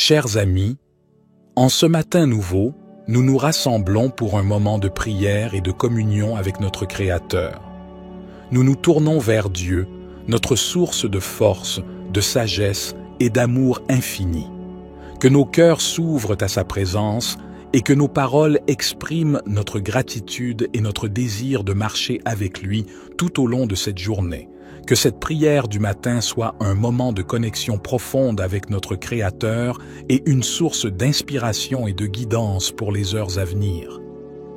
Chers amis, en ce matin nouveau, nous nous rassemblons pour un moment de prière et de communion avec notre Créateur. Nous nous tournons vers Dieu, notre source de force, de sagesse et d'amour infini. Que nos cœurs s'ouvrent à sa présence et que nos paroles expriment notre gratitude et notre désir de marcher avec lui tout au long de cette journée. Que cette prière du matin soit un moment de connexion profonde avec notre Créateur et une source d'inspiration et de guidance pour les heures à venir.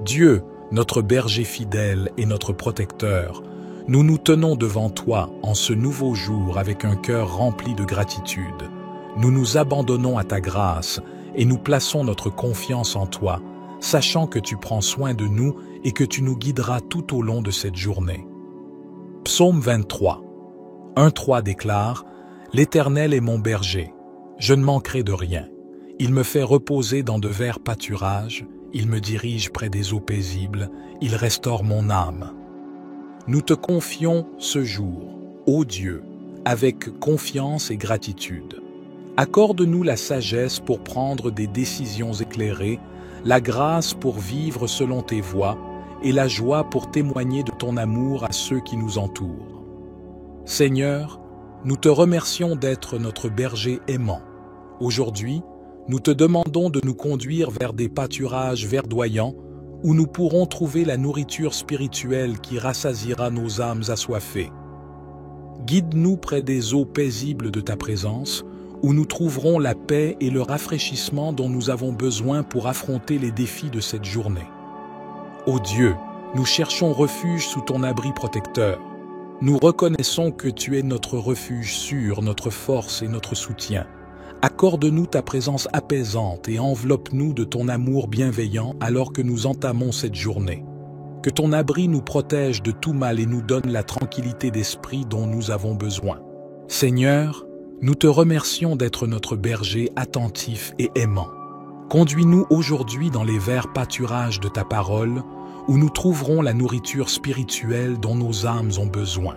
Dieu, notre berger fidèle et notre protecteur, nous nous tenons devant toi en ce nouveau jour avec un cœur rempli de gratitude. Nous nous abandonnons à ta grâce et nous plaçons notre confiance en toi, sachant que tu prends soin de nous et que tu nous guideras tout au long de cette journée. Psaume 23, 1-3 déclare « L'Éternel est mon berger, je ne manquerai de rien. Il me fait reposer dans de verts pâturages, il me dirige près des eaux paisibles, il restaure mon âme. » Nous te confions ce jour, ô Dieu, avec confiance et gratitude. Accorde-nous la sagesse pour prendre des décisions éclairées, la grâce pour vivre selon tes voies, et la joie pour témoigner de ton amour à ceux qui nous entourent. Seigneur, nous te remercions d'être notre berger aimant. Aujourd'hui, nous te demandons de nous conduire vers des pâturages verdoyants où nous pourrons trouver la nourriture spirituelle qui rassasiera nos âmes assoiffées. Guide-nous près des eaux paisibles de ta présence, où nous trouverons la paix et le rafraîchissement dont nous avons besoin pour affronter les défis de cette journée. Ô Dieu, nous cherchons refuge sous ton abri protecteur. Nous reconnaissons que tu es notre refuge sûr, notre force et notre soutien. Accorde-nous ta présence apaisante et enveloppe-nous de ton amour bienveillant alors que nous entamons cette journée. Que ton abri nous protège de tout mal et nous donne la tranquillité d'esprit dont nous avons besoin. Seigneur, nous te remercions d'être notre berger attentif et aimant. Conduis-nous aujourd'hui dans les verts pâturages de ta parole, où nous trouverons la nourriture spirituelle dont nos âmes ont besoin.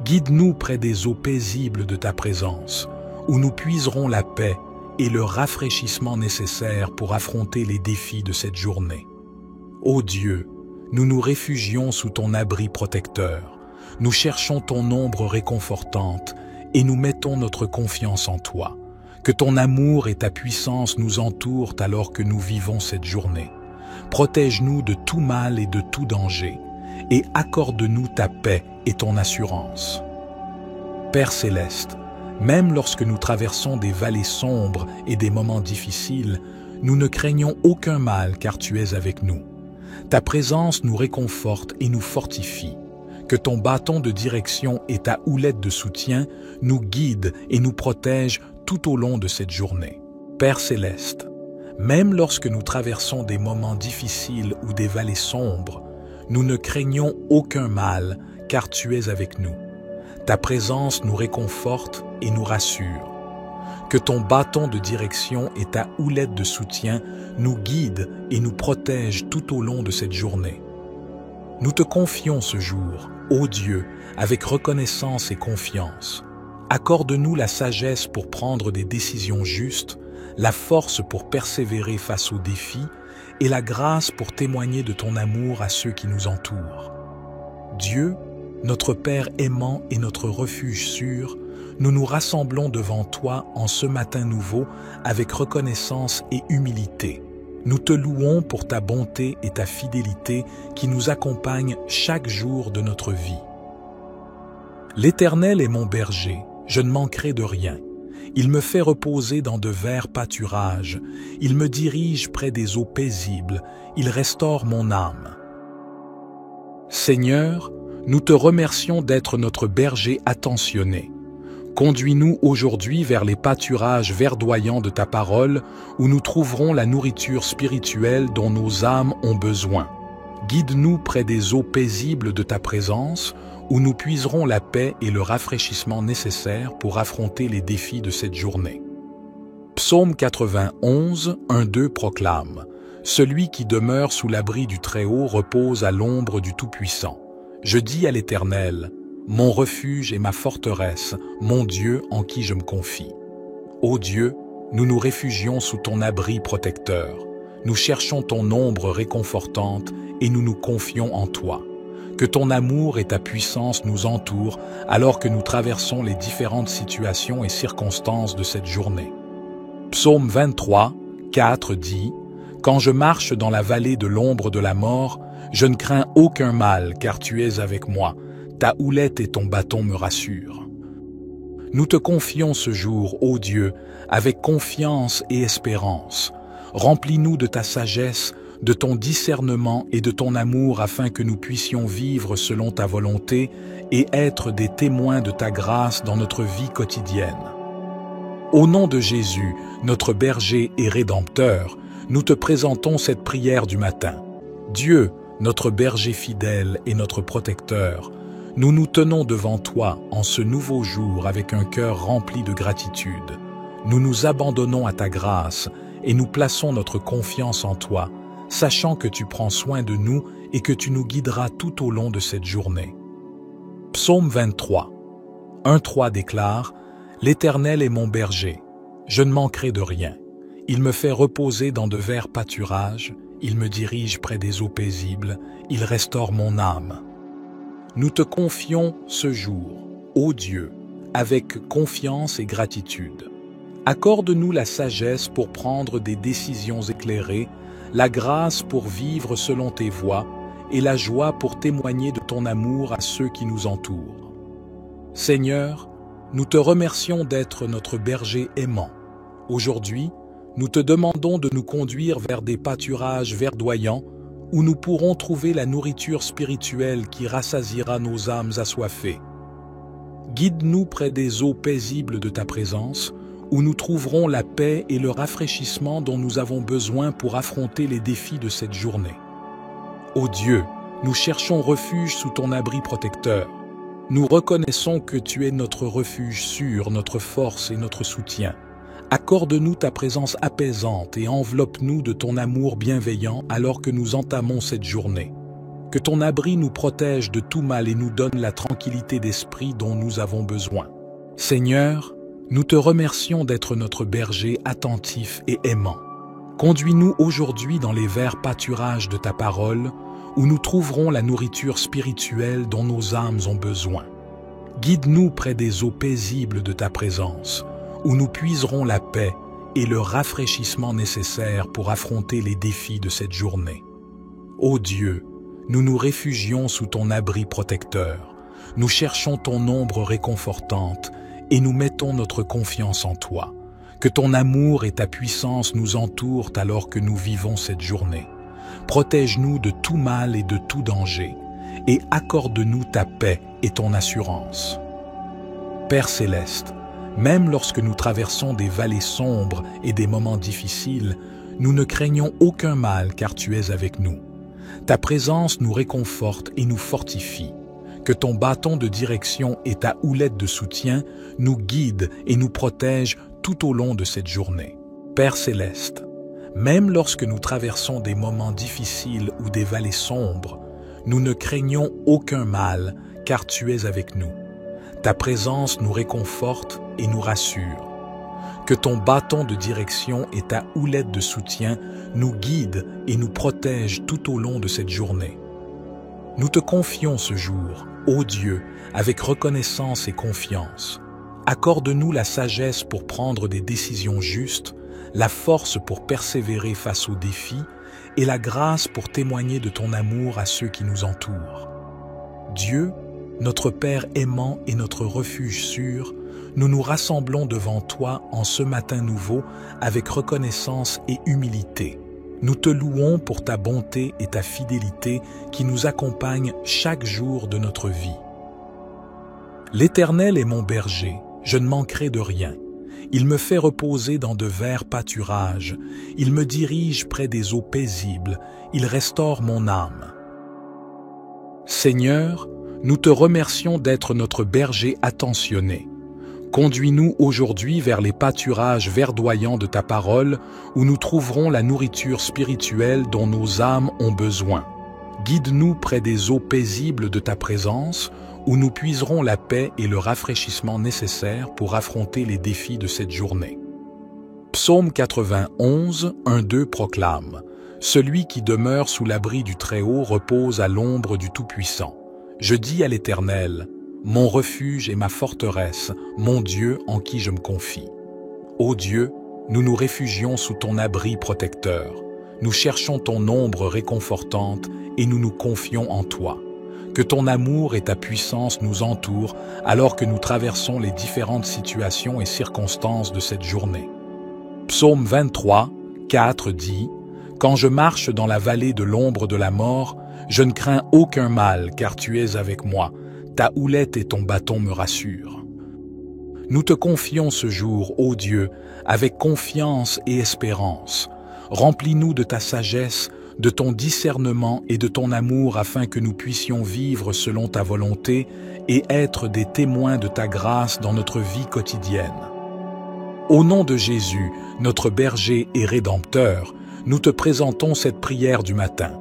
Guide-nous près des eaux paisibles de ta présence, où nous puiserons la paix et le rafraîchissement nécessaires pour affronter les défis de cette journée. Ô Dieu, nous nous réfugions sous ton abri protecteur, nous cherchons ton ombre réconfortante et nous mettons notre confiance en toi. Que ton amour et ta puissance nous entourent alors que nous vivons cette journée. Protège-nous de tout mal et de tout danger, et accorde-nous ta paix et ton assurance. Père céleste, même lorsque nous traversons des vallées sombres et des moments difficiles, nous ne craignons aucun mal car tu es avec nous. Ta présence nous réconforte et nous fortifie. Que ton bâton de direction et ta houlette de soutien nous guident et nous protègent tout au long de cette journée. Père céleste, même lorsque nous traversons des moments difficiles ou des vallées sombres, nous ne craignons aucun mal car tu es avec nous. Ta présence nous réconforte et nous rassure. Que ton bâton de direction et ta houlette de soutien nous guident et nous protègent tout au long de cette journée. Nous te confions ce jour, ô Dieu, avec reconnaissance et confiance. Accorde-nous la sagesse pour prendre des décisions justes, la force pour persévérer face aux défis et la grâce pour témoigner de ton amour à ceux qui nous entourent. Dieu, notre Père aimant et notre refuge sûr, nous nous rassemblons devant toi en ce matin nouveau avec reconnaissance et humilité. Nous te louons pour ta bonté et ta fidélité qui nous accompagnent chaque jour de notre vie. L'Éternel est mon berger, je ne manquerai de rien. Il me fait reposer dans de verts pâturages, il me dirige près des eaux paisibles, il restaure mon âme. Seigneur, nous te remercions d'être notre berger attentionné. Conduis-nous aujourd'hui vers les pâturages verdoyants de ta parole, où nous trouverons la nourriture spirituelle dont nos âmes ont besoin. Guide-nous près des eaux paisibles de ta présence, où nous puiserons la paix et le rafraîchissement nécessaires pour affronter les défis de cette journée. Psaume 91, 1-2 proclame « Celui qui demeure sous l'abri du Très-Haut repose à l'ombre du Tout-Puissant. Je dis à l'Éternel, mon refuge et ma forteresse, mon Dieu en qui je me confie. Ô Dieu, nous nous réfugions sous ton abri protecteur. Nous cherchons ton ombre réconfortante et nous nous confions en toi. Que ton amour et ta puissance nous entourent alors que nous traversons les différentes situations et circonstances de cette journée. Psaume 23, 4 dit « Quand je marche dans la vallée de l'ombre de la mort, je ne crains aucun mal car tu es avec moi. Ta houlette et ton bâton me rassurent. » Nous te confions ce jour, ô Dieu, avec confiance et espérance. Remplis-nous de ta sagesse, de ton discernement et de ton amour afin que nous puissions vivre selon ta volonté et être des témoins de ta grâce dans notre vie quotidienne. Au nom de Jésus, notre berger et rédempteur, nous te présentons cette prière du matin. Dieu, notre berger fidèle et notre protecteur, nous nous tenons devant toi en ce nouveau jour avec un cœur rempli de gratitude. Nous nous abandonnons à ta grâce et nous plaçons notre confiance en toi, sachant que tu prends soin de nous et que tu nous guideras tout au long de cette journée. Psaume 23, 1-3 déclare « L'Éternel est mon berger, je ne manquerai de rien. Il me fait reposer dans de verts pâturages, il me dirige près des eaux paisibles, il restaure mon âme. » Nous te confions ce jour, ô Dieu, avec confiance et gratitude. Accorde-nous la sagesse pour prendre des décisions éclairées, la grâce pour vivre selon tes voies et la joie pour témoigner de ton amour à ceux qui nous entourent. Seigneur, nous te remercions d'être notre berger aimant. Aujourd'hui, nous te demandons de nous conduire vers des pâturages verdoyants où nous pourrons trouver la nourriture spirituelle qui rassasiera nos âmes assoiffées. Guide-nous près des eaux paisibles de ta présence, où nous trouverons la paix et le rafraîchissement dont nous avons besoin pour affronter les défis de cette journée. Ô Dieu, nous cherchons refuge sous ton abri protecteur. Nous reconnaissons que tu es notre refuge sûr, notre force et notre soutien. Accorde-nous ta présence apaisante et enveloppe-nous de ton amour bienveillant alors que nous entamons cette journée. Que ton abri nous protège de tout mal et nous donne la tranquillité d'esprit dont nous avons besoin. Seigneur, nous te remercions d'être notre berger attentif et aimant. Conduis-nous aujourd'hui dans les verts pâturages de ta parole, où nous trouverons la nourriture spirituelle dont nos âmes ont besoin. Guide-nous près des eaux paisibles de ta présence, où nous puiserons la paix et le rafraîchissement nécessaires pour affronter les défis de cette journée. Ô Dieu, nous nous réfugions sous ton abri protecteur, nous cherchons ton ombre réconfortante et nous mettons notre confiance en toi. Que ton amour et ta puissance nous entourent alors que nous vivons cette journée. Protège-nous de tout mal et de tout danger, et accorde-nous ta paix et ton assurance. Père céleste, même lorsque nous traversons des vallées sombres et des moments difficiles, nous ne craignons aucun mal car tu es avec nous. Ta présence nous réconforte et nous fortifie. Que ton bâton de direction et ta houlette de soutien nous guident et nous protègent tout au long de cette journée. Père céleste, même lorsque nous traversons des moments difficiles ou des vallées sombres, nous ne craignons aucun mal car tu es avec nous. Ta présence nous réconforte et nous rassure. Que ton bâton de direction et ta houlette de soutien nous guident et nous protègent tout au long de cette journée. Nous te confions ce jour, ô Dieu, avec reconnaissance et confiance. Accorde-nous la sagesse pour prendre des décisions justes, la force pour persévérer face aux défis et la grâce pour témoigner de ton amour à ceux qui nous entourent. Dieu, notre Père aimant et notre refuge sûr, nous nous rassemblons devant toi en ce matin nouveau avec reconnaissance et humilité. Nous te louons pour ta bonté et ta fidélité qui nous accompagnent chaque jour de notre vie. L'Éternel est mon berger, je ne manquerai de rien. Il me fait reposer dans de verts pâturages, il me dirige près des eaux paisibles, il restaure mon âme. Seigneur, nous te remercions d'être notre berger attentionné. Conduis-nous aujourd'hui vers les pâturages verdoyants de ta parole, où nous trouverons la nourriture spirituelle dont nos âmes ont besoin. Guide-nous près des eaux paisibles de ta présence, où nous puiserons la paix et le rafraîchissement nécessaires pour affronter les défis de cette journée. Psaume 91, 1-2 proclame « Celui qui demeure sous l'abri du Très-Haut repose à l'ombre du Tout-Puissant. Je dis à l'Éternel, mon refuge et ma forteresse, mon Dieu en qui je me confie. Ô Dieu, nous nous réfugions sous ton abri protecteur. Nous cherchons ton ombre réconfortante et nous nous confions en toi. Que ton amour et ta puissance nous entourent alors que nous traversons les différentes situations et circonstances de cette journée. Psaume 23, 4 dit « Quand je marche dans la vallée de l'ombre de la mort, je ne crains aucun mal car tu es avec moi. Ta houlette et ton bâton me rassurent. » Nous te confions ce jour, ô Dieu, avec confiance et espérance. Remplis-nous de ta sagesse, de ton discernement et de ton amour afin que nous puissions vivre selon ta volonté et être des témoins de ta grâce dans notre vie quotidienne. Au nom de Jésus, notre berger et rédempteur, nous te présentons cette prière du matin.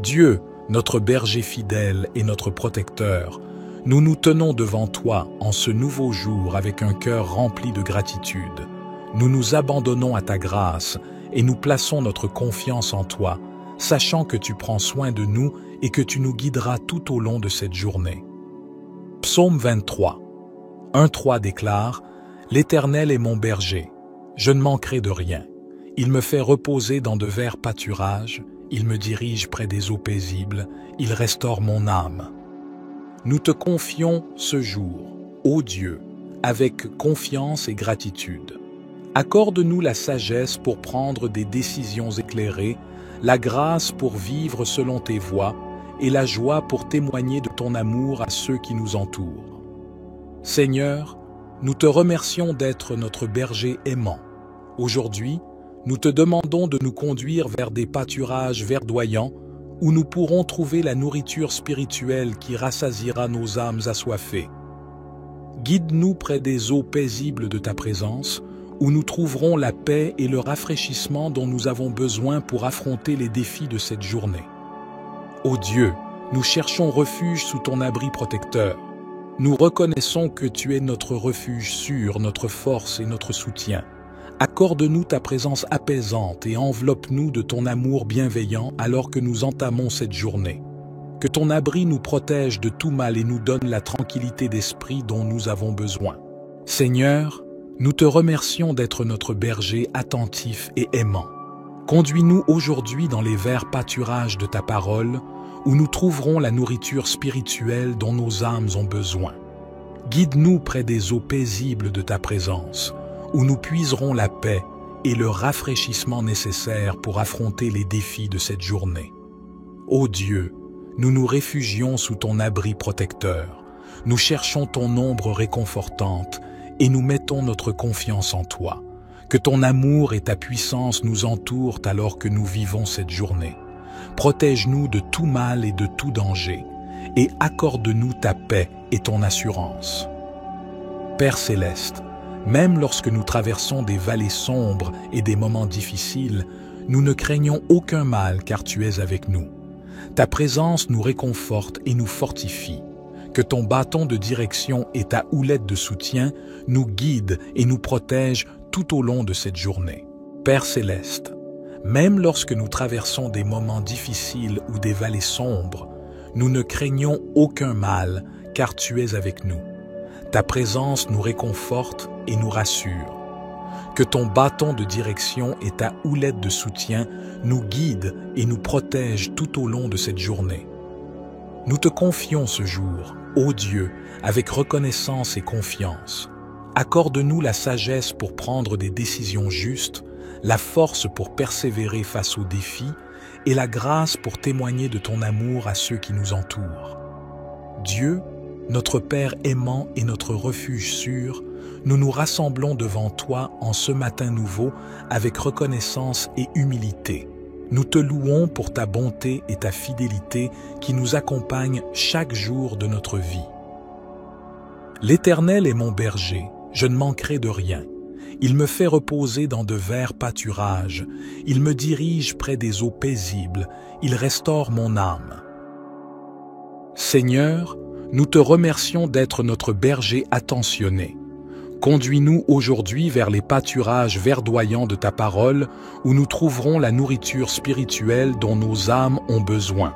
Dieu, notre berger fidèle et notre protecteur, nous nous tenons devant toi en ce nouveau jour avec un cœur rempli de gratitude. Nous nous abandonnons à ta grâce et nous plaçons notre confiance en toi, sachant que tu prends soin de nous et que tu nous guideras tout au long de cette journée. Psaume 23, 1-3 déclare « L'Éternel est mon berger, je ne manquerai de rien. Il me fait reposer dans de verts pâturages, il me dirige près des eaux paisibles, il restaure mon âme. » Nous te confions ce jour, ô Dieu, avec confiance et gratitude. Accorde-nous la sagesse pour prendre des décisions éclairées, la grâce pour vivre selon tes voies et la joie pour témoigner de ton amour à ceux qui nous entourent. Seigneur, nous te remercions d'être notre berger aimant. Aujourd'hui, nous te demandons de nous conduire vers des pâturages verdoyants où nous pourrons trouver la nourriture spirituelle qui rassasiera nos âmes assoiffées. Guide-nous près des eaux paisibles de ta présence, où nous trouverons la paix et le rafraîchissement dont nous avons besoin pour affronter les défis de cette journée. Ô Dieu, nous cherchons refuge sous ton abri protecteur. Nous reconnaissons que tu es notre refuge sûr, notre force et notre soutien. Accorde-nous ta présence apaisante et enveloppe-nous de ton amour bienveillant alors que nous entamons cette journée. Que ton abri nous protège de tout mal et nous donne la tranquillité d'esprit dont nous avons besoin. Seigneur, nous te remercions d'être notre berger attentif et aimant. Conduis-nous aujourd'hui dans les verts pâturages de ta parole, où nous trouverons la nourriture spirituelle dont nos âmes ont besoin. Guide-nous près des eaux paisibles de ta présence, où nous puiserons la paix et le rafraîchissement nécessaires pour affronter les défis de cette journée. Ô Dieu, nous nous réfugions sous ton abri protecteur, nous cherchons ton ombre réconfortante et nous mettons notre confiance en toi. Que ton amour et ta puissance nous entourent alors que nous vivons cette journée. Protège-nous de tout mal et de tout danger, et accorde-nous ta paix et ton assurance. Père céleste, même lorsque nous traversons des vallées sombres et des moments difficiles, nous ne craignons aucun mal car tu es avec nous. Ta présence nous réconforte et nous fortifie. Que ton bâton de direction et ta houlette de soutien nous guident et nous protègent tout au long de cette journée. Père céleste, même lorsque nous traversons des moments difficiles ou des vallées sombres, nous ne craignons aucun mal car tu es avec nous. Ta présence nous réconforte et nous rassure. Que ton bâton de direction et ta houlette de soutien nous guident et nous protègent tout au long de cette journée. Nous te confions ce jour, ô Dieu, avec reconnaissance et confiance. Accorde-nous la sagesse pour prendre des décisions justes, la force pour persévérer face aux défis et la grâce pour témoigner de ton amour à ceux qui nous entourent. Dieu, notre Père aimant et notre refuge sûr, nous nous rassemblons devant toi en ce matin nouveau avec reconnaissance et humilité. Nous te louons pour ta bonté et ta fidélité qui nous accompagnent chaque jour de notre vie. L'Éternel est mon berger, je ne manquerai de rien. Il me fait reposer dans de verts pâturages, il me dirige près des eaux paisibles, il restaure mon âme. Seigneur, nous te remercions d'être notre berger attentionné. Conduis-nous aujourd'hui vers les pâturages verdoyants de ta parole, où nous trouverons la nourriture spirituelle dont nos âmes ont besoin.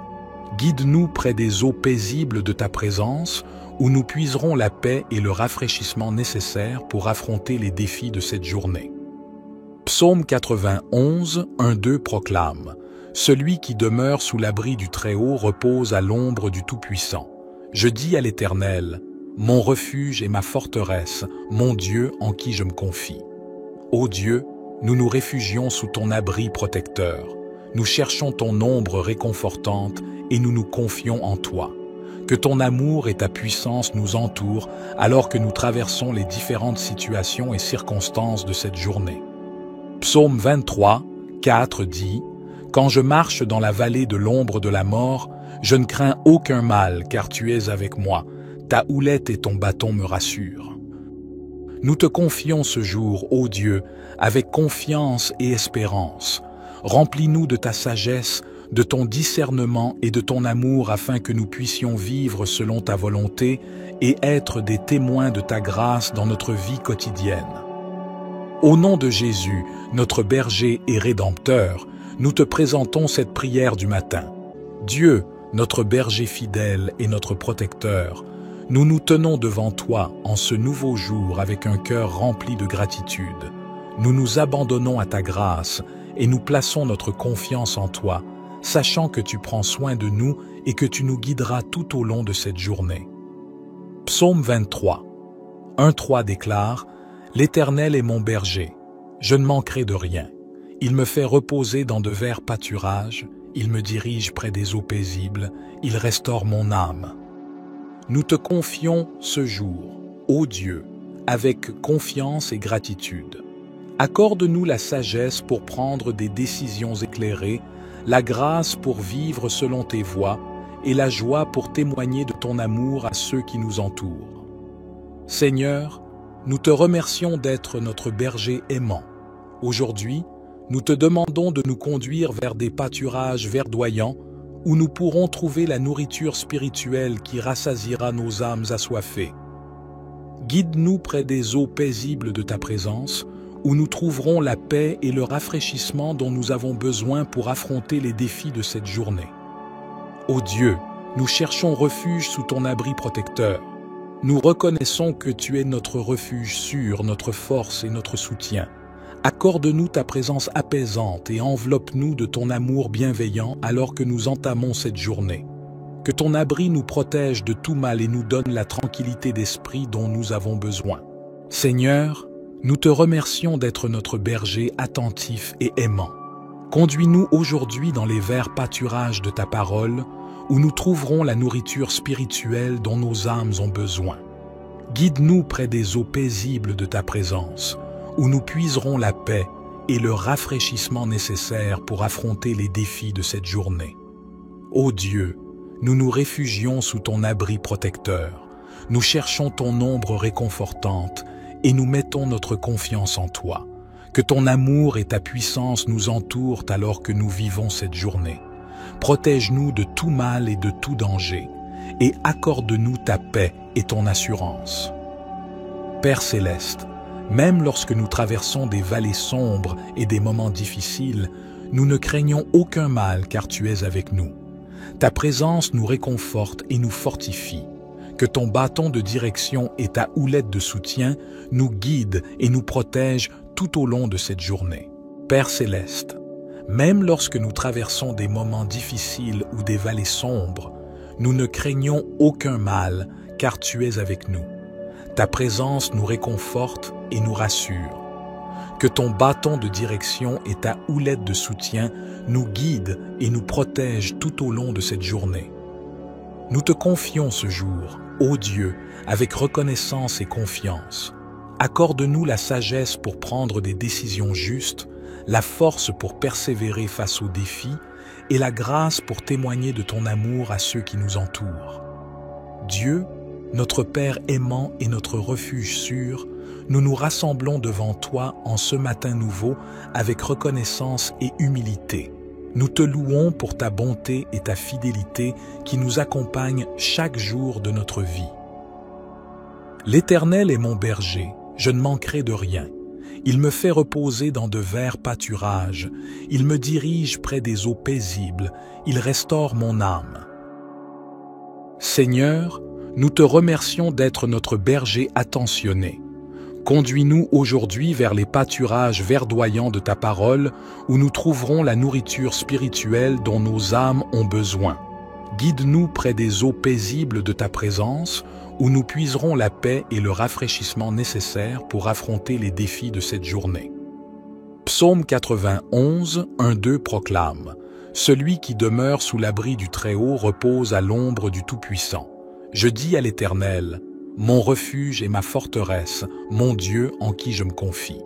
Guide-nous près des eaux paisibles de ta présence, où nous puiserons la paix et le rafraîchissement nécessaires pour affronter les défis de cette journée. Psaume 91, 1-2 proclame « Celui qui demeure sous l'abri du Très-Haut repose à l'ombre du Tout-Puissant. Je dis à l'Éternel, mon refuge et ma forteresse, mon Dieu en qui je me confie. Ô Dieu, nous nous réfugions sous ton abri protecteur. Nous cherchons ton ombre réconfortante et nous nous confions en toi. Que ton amour et ta puissance nous entourent alors que nous traversons les différentes situations et circonstances de cette journée. Psaume 23, 4 dit « Quand je marche dans la vallée de l'ombre de la mort, je ne crains aucun mal car tu es avec moi. Ta houlette et ton bâton me rassurent. » Nous te confions ce jour, ô Dieu, avec confiance et espérance. Remplis-nous de ta sagesse, de ton discernement et de ton amour afin que nous puissions vivre selon ta volonté et être des témoins de ta grâce dans notre vie quotidienne. Au nom de Jésus, notre berger et rédempteur, nous te présentons cette prière du matin. Dieu, notre berger fidèle et notre protecteur, nous nous tenons devant toi en ce nouveau jour avec un cœur rempli de gratitude. Nous nous abandonnons à ta grâce et nous plaçons notre confiance en toi, sachant que tu prends soin de nous et que tu nous guideras tout au long de cette journée. Psaume 23, 1-3 déclare « L'Éternel est mon berger, je ne manquerai de rien. Il me fait reposer dans de verts pâturages, il me dirige près des eaux paisibles, il restaure mon âme. » Nous te confions ce jour, ô Dieu, avec confiance et gratitude. Accorde-nous la sagesse pour prendre des décisions éclairées, la grâce pour vivre selon tes voies et la joie pour témoigner de ton amour à ceux qui nous entourent. Seigneur, nous te remercions d'être notre berger aimant. Aujourd'hui, nous te demandons de nous conduire vers des pâturages verdoyants où nous pourrons trouver la nourriture spirituelle qui rassasiera nos âmes assoiffées. Guide-nous près des eaux paisibles de ta présence, où nous trouverons la paix et le rafraîchissement dont nous avons besoin pour affronter les défis de cette journée. Ô Dieu, nous cherchons refuge sous ton abri protecteur. Nous reconnaissons que tu es notre refuge sûr, notre force et notre soutien. Accorde-nous ta présence apaisante et enveloppe-nous de ton amour bienveillant alors que nous entamons cette journée. Que ton abri nous protège de tout mal et nous donne la tranquillité d'esprit dont nous avons besoin. Seigneur, nous te remercions d'être notre berger attentif et aimant. Conduis-nous aujourd'hui dans les verts pâturages de ta parole, où nous trouverons la nourriture spirituelle dont nos âmes ont besoin. Guide-nous près des eaux paisibles de ta présence, où nous puiserons la paix et le rafraîchissement nécessaires pour affronter les défis de cette journée. Ô Dieu, nous nous réfugions sous ton abri protecteur, nous cherchons ton ombre réconfortante et nous mettons notre confiance en toi. Que ton amour et ta puissance nous entourent alors que nous vivons cette journée. Protège-nous de tout mal et de tout danger, et accorde-nous ta paix et ton assurance. Père céleste, même lorsque nous traversons des vallées sombres et des moments difficiles, nous ne craignons aucun mal car tu es avec nous. Ta présence nous réconforte et nous fortifie. Que ton bâton de direction et ta houlette de soutien nous guident et nous protègent tout au long de cette journée. Père céleste, même lorsque nous traversons des moments difficiles ou des vallées sombres, nous ne craignons aucun mal car tu es avec nous. Ta présence nous réconforte et nous rassure. Que ton bâton de direction et ta houlette de soutien nous guident et nous protègent tout au long de cette journée. Nous te confions ce jour, ô Dieu, avec reconnaissance et confiance. Accorde-nous la sagesse pour prendre des décisions justes, la force pour persévérer face aux défis et la grâce pour témoigner de ton amour à ceux qui nous entourent. Dieu, notre Père aimant et notre refuge sûr, nous nous rassemblons devant toi en ce matin nouveau avec reconnaissance et humilité. Nous te louons pour ta bonté et ta fidélité qui nous accompagnent chaque jour de notre vie. L'Éternel est mon berger, je ne manquerai de rien. Il me fait reposer dans de verts pâturages, il me dirige près des eaux paisibles, il restaure mon âme. Seigneur, nous te remercions d'être notre berger attentionné. Conduis-nous aujourd'hui vers les pâturages verdoyants de ta parole, où nous trouverons la nourriture spirituelle dont nos âmes ont besoin. Guide-nous près des eaux paisibles de ta présence, où nous puiserons la paix et le rafraîchissement nécessaires pour affronter les défis de cette journée. Psaume 91, 1-2 proclame « Celui qui demeure sous l'abri du Très-Haut repose à l'ombre du Tout-Puissant. Je dis à l'Éternel, mon refuge et ma forteresse, mon Dieu en qui je me confie.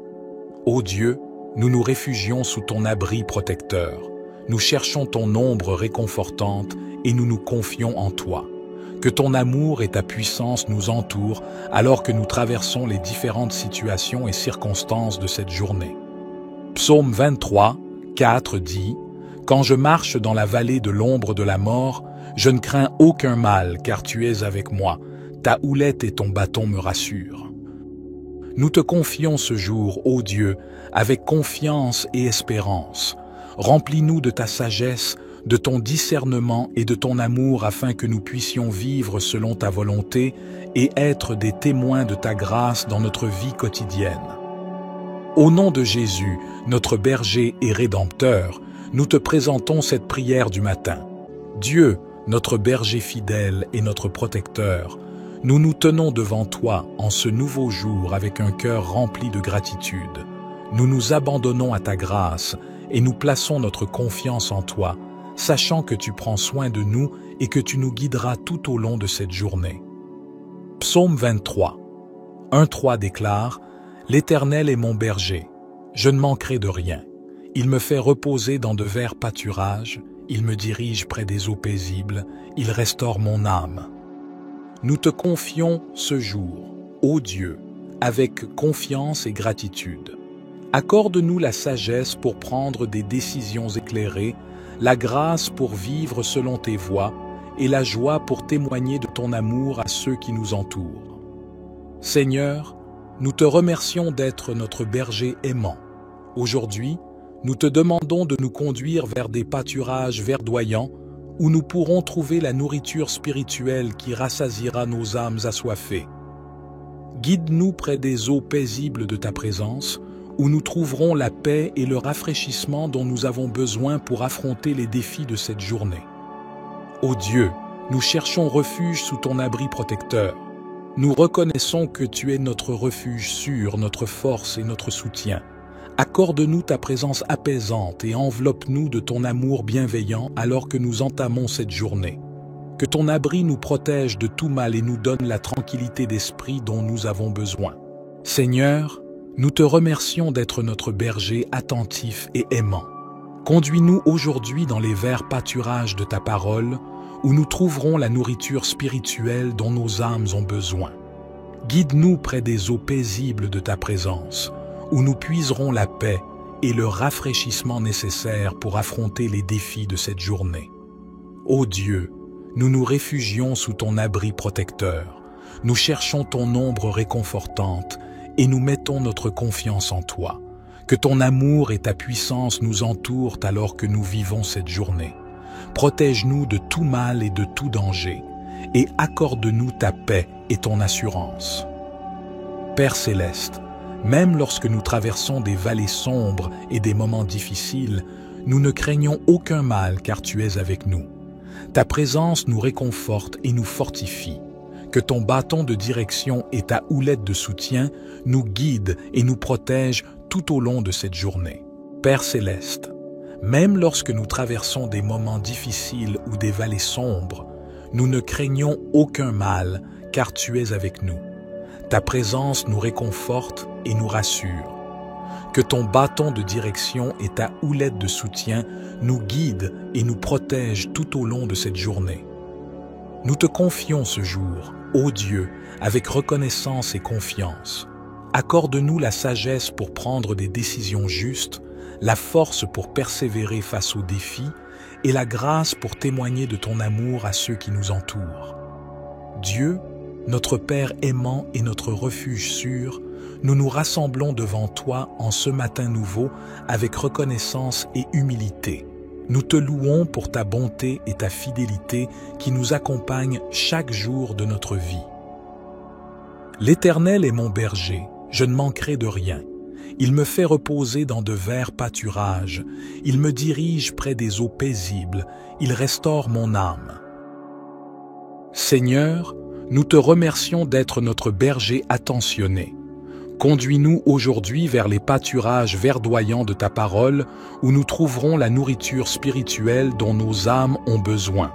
Ô Dieu, nous nous réfugions sous ton abri protecteur. Nous cherchons ton ombre réconfortante et nous nous confions en toi. Que ton amour et ta puissance nous entourent alors que nous traversons les différentes situations et circonstances de cette journée. Psaume 23, 4 dit « Quand je marche dans la vallée de l'ombre de la mort, je ne crains aucun mal car tu es avec moi. Ta houlette et ton bâton me rassurent. » Nous te confions ce jour, ô Dieu, avec confiance et espérance. Remplis-nous de ta sagesse, de ton discernement et de ton amour afin que nous puissions vivre selon ta volonté et être des témoins de ta grâce dans notre vie quotidienne. Au nom de Jésus, notre berger et rédempteur, nous te présentons cette prière du matin. Dieu, notre berger fidèle et notre protecteur, nous nous tenons devant toi en ce nouveau jour avec un cœur rempli de gratitude. Nous nous abandonnons à ta grâce et nous plaçons notre confiance en toi, sachant que tu prends soin de nous et que tu nous guideras tout au long de cette journée. Psaume 23, 1-3 déclare « L'Éternel est mon berger, je ne manquerai de rien. Il me fait reposer dans de verts pâturages, il me dirige près des eaux paisibles, il restaure mon âme. » Nous te confions ce jour, ô Dieu, avec confiance et gratitude. Accorde-nous la sagesse pour prendre des décisions éclairées, la grâce pour vivre selon tes voies et la joie pour témoigner de ton amour à ceux qui nous entourent. Seigneur, nous te remercions d'être notre berger aimant. Aujourd'hui, nous te demandons de nous conduire vers des pâturages verdoyants où nous pourrons trouver la nourriture spirituelle qui rassasiera nos âmes assoiffées. Guide-nous près des eaux paisibles de ta présence, où nous trouverons la paix et le rafraîchissement dont nous avons besoin pour affronter les défis de cette journée. Ô Dieu, nous cherchons refuge sous ton abri protecteur. Nous reconnaissons que tu es notre refuge sûr, notre force et notre soutien. Accorde-nous ta présence apaisante et enveloppe-nous de ton amour bienveillant alors que nous entamons cette journée. Que ton abri nous protège de tout mal et nous donne la tranquillité d'esprit dont nous avons besoin. Seigneur, nous te remercions d'être notre berger attentif et aimant. Conduis-nous aujourd'hui dans les verts pâturages de ta parole, où nous trouverons la nourriture spirituelle dont nos âmes ont besoin. Guide-nous près des eaux paisibles de ta présence, où nous puiserons la paix et le rafraîchissement nécessaires pour affronter les défis de cette journée. Ô Dieu, nous nous réfugions sous ton abri protecteur, nous cherchons ton ombre réconfortante et nous mettons notre confiance en toi. Que ton amour et ta puissance nous entourent alors que nous vivons cette journée. Protège-nous de tout mal et de tout danger, et accorde-nous ta paix et ton assurance. Père céleste, même lorsque nous traversons des vallées sombres et des moments difficiles, nous ne craignons aucun mal car tu es avec nous. Ta présence nous réconforte et nous fortifie. Que ton bâton de direction et ta houlette de soutien nous guident et nous protègent tout au long de cette journée. Père céleste, même lorsque nous traversons des moments difficiles ou des vallées sombres, nous ne craignons aucun mal car tu es avec nous. Ta présence nous réconforte et nous rassure. Que ton bâton de direction et ta houlette de soutien nous guident et nous protègent tout au long de cette journée. Nous te confions ce jour, ô Dieu, avec reconnaissance et confiance. Accorde-nous la sagesse pour prendre des décisions justes, la force pour persévérer face aux défis et la grâce pour témoigner de ton amour à ceux qui nous entourent. Dieu, notre Père aimant et notre refuge sûr, nous nous rassemblons devant toi en ce matin nouveau avec reconnaissance et humilité. Nous te louons pour ta bonté et ta fidélité qui nous accompagnent chaque jour de notre vie. L'Éternel est mon berger, je ne manquerai de rien. Il me fait reposer dans de verts pâturages, il me dirige près des eaux paisibles, il restaure mon âme. Seigneur, nous te remercions d'être notre berger attentionné. Conduis-nous aujourd'hui vers les pâturages verdoyants de ta parole, où nous trouverons la nourriture spirituelle dont nos âmes ont besoin.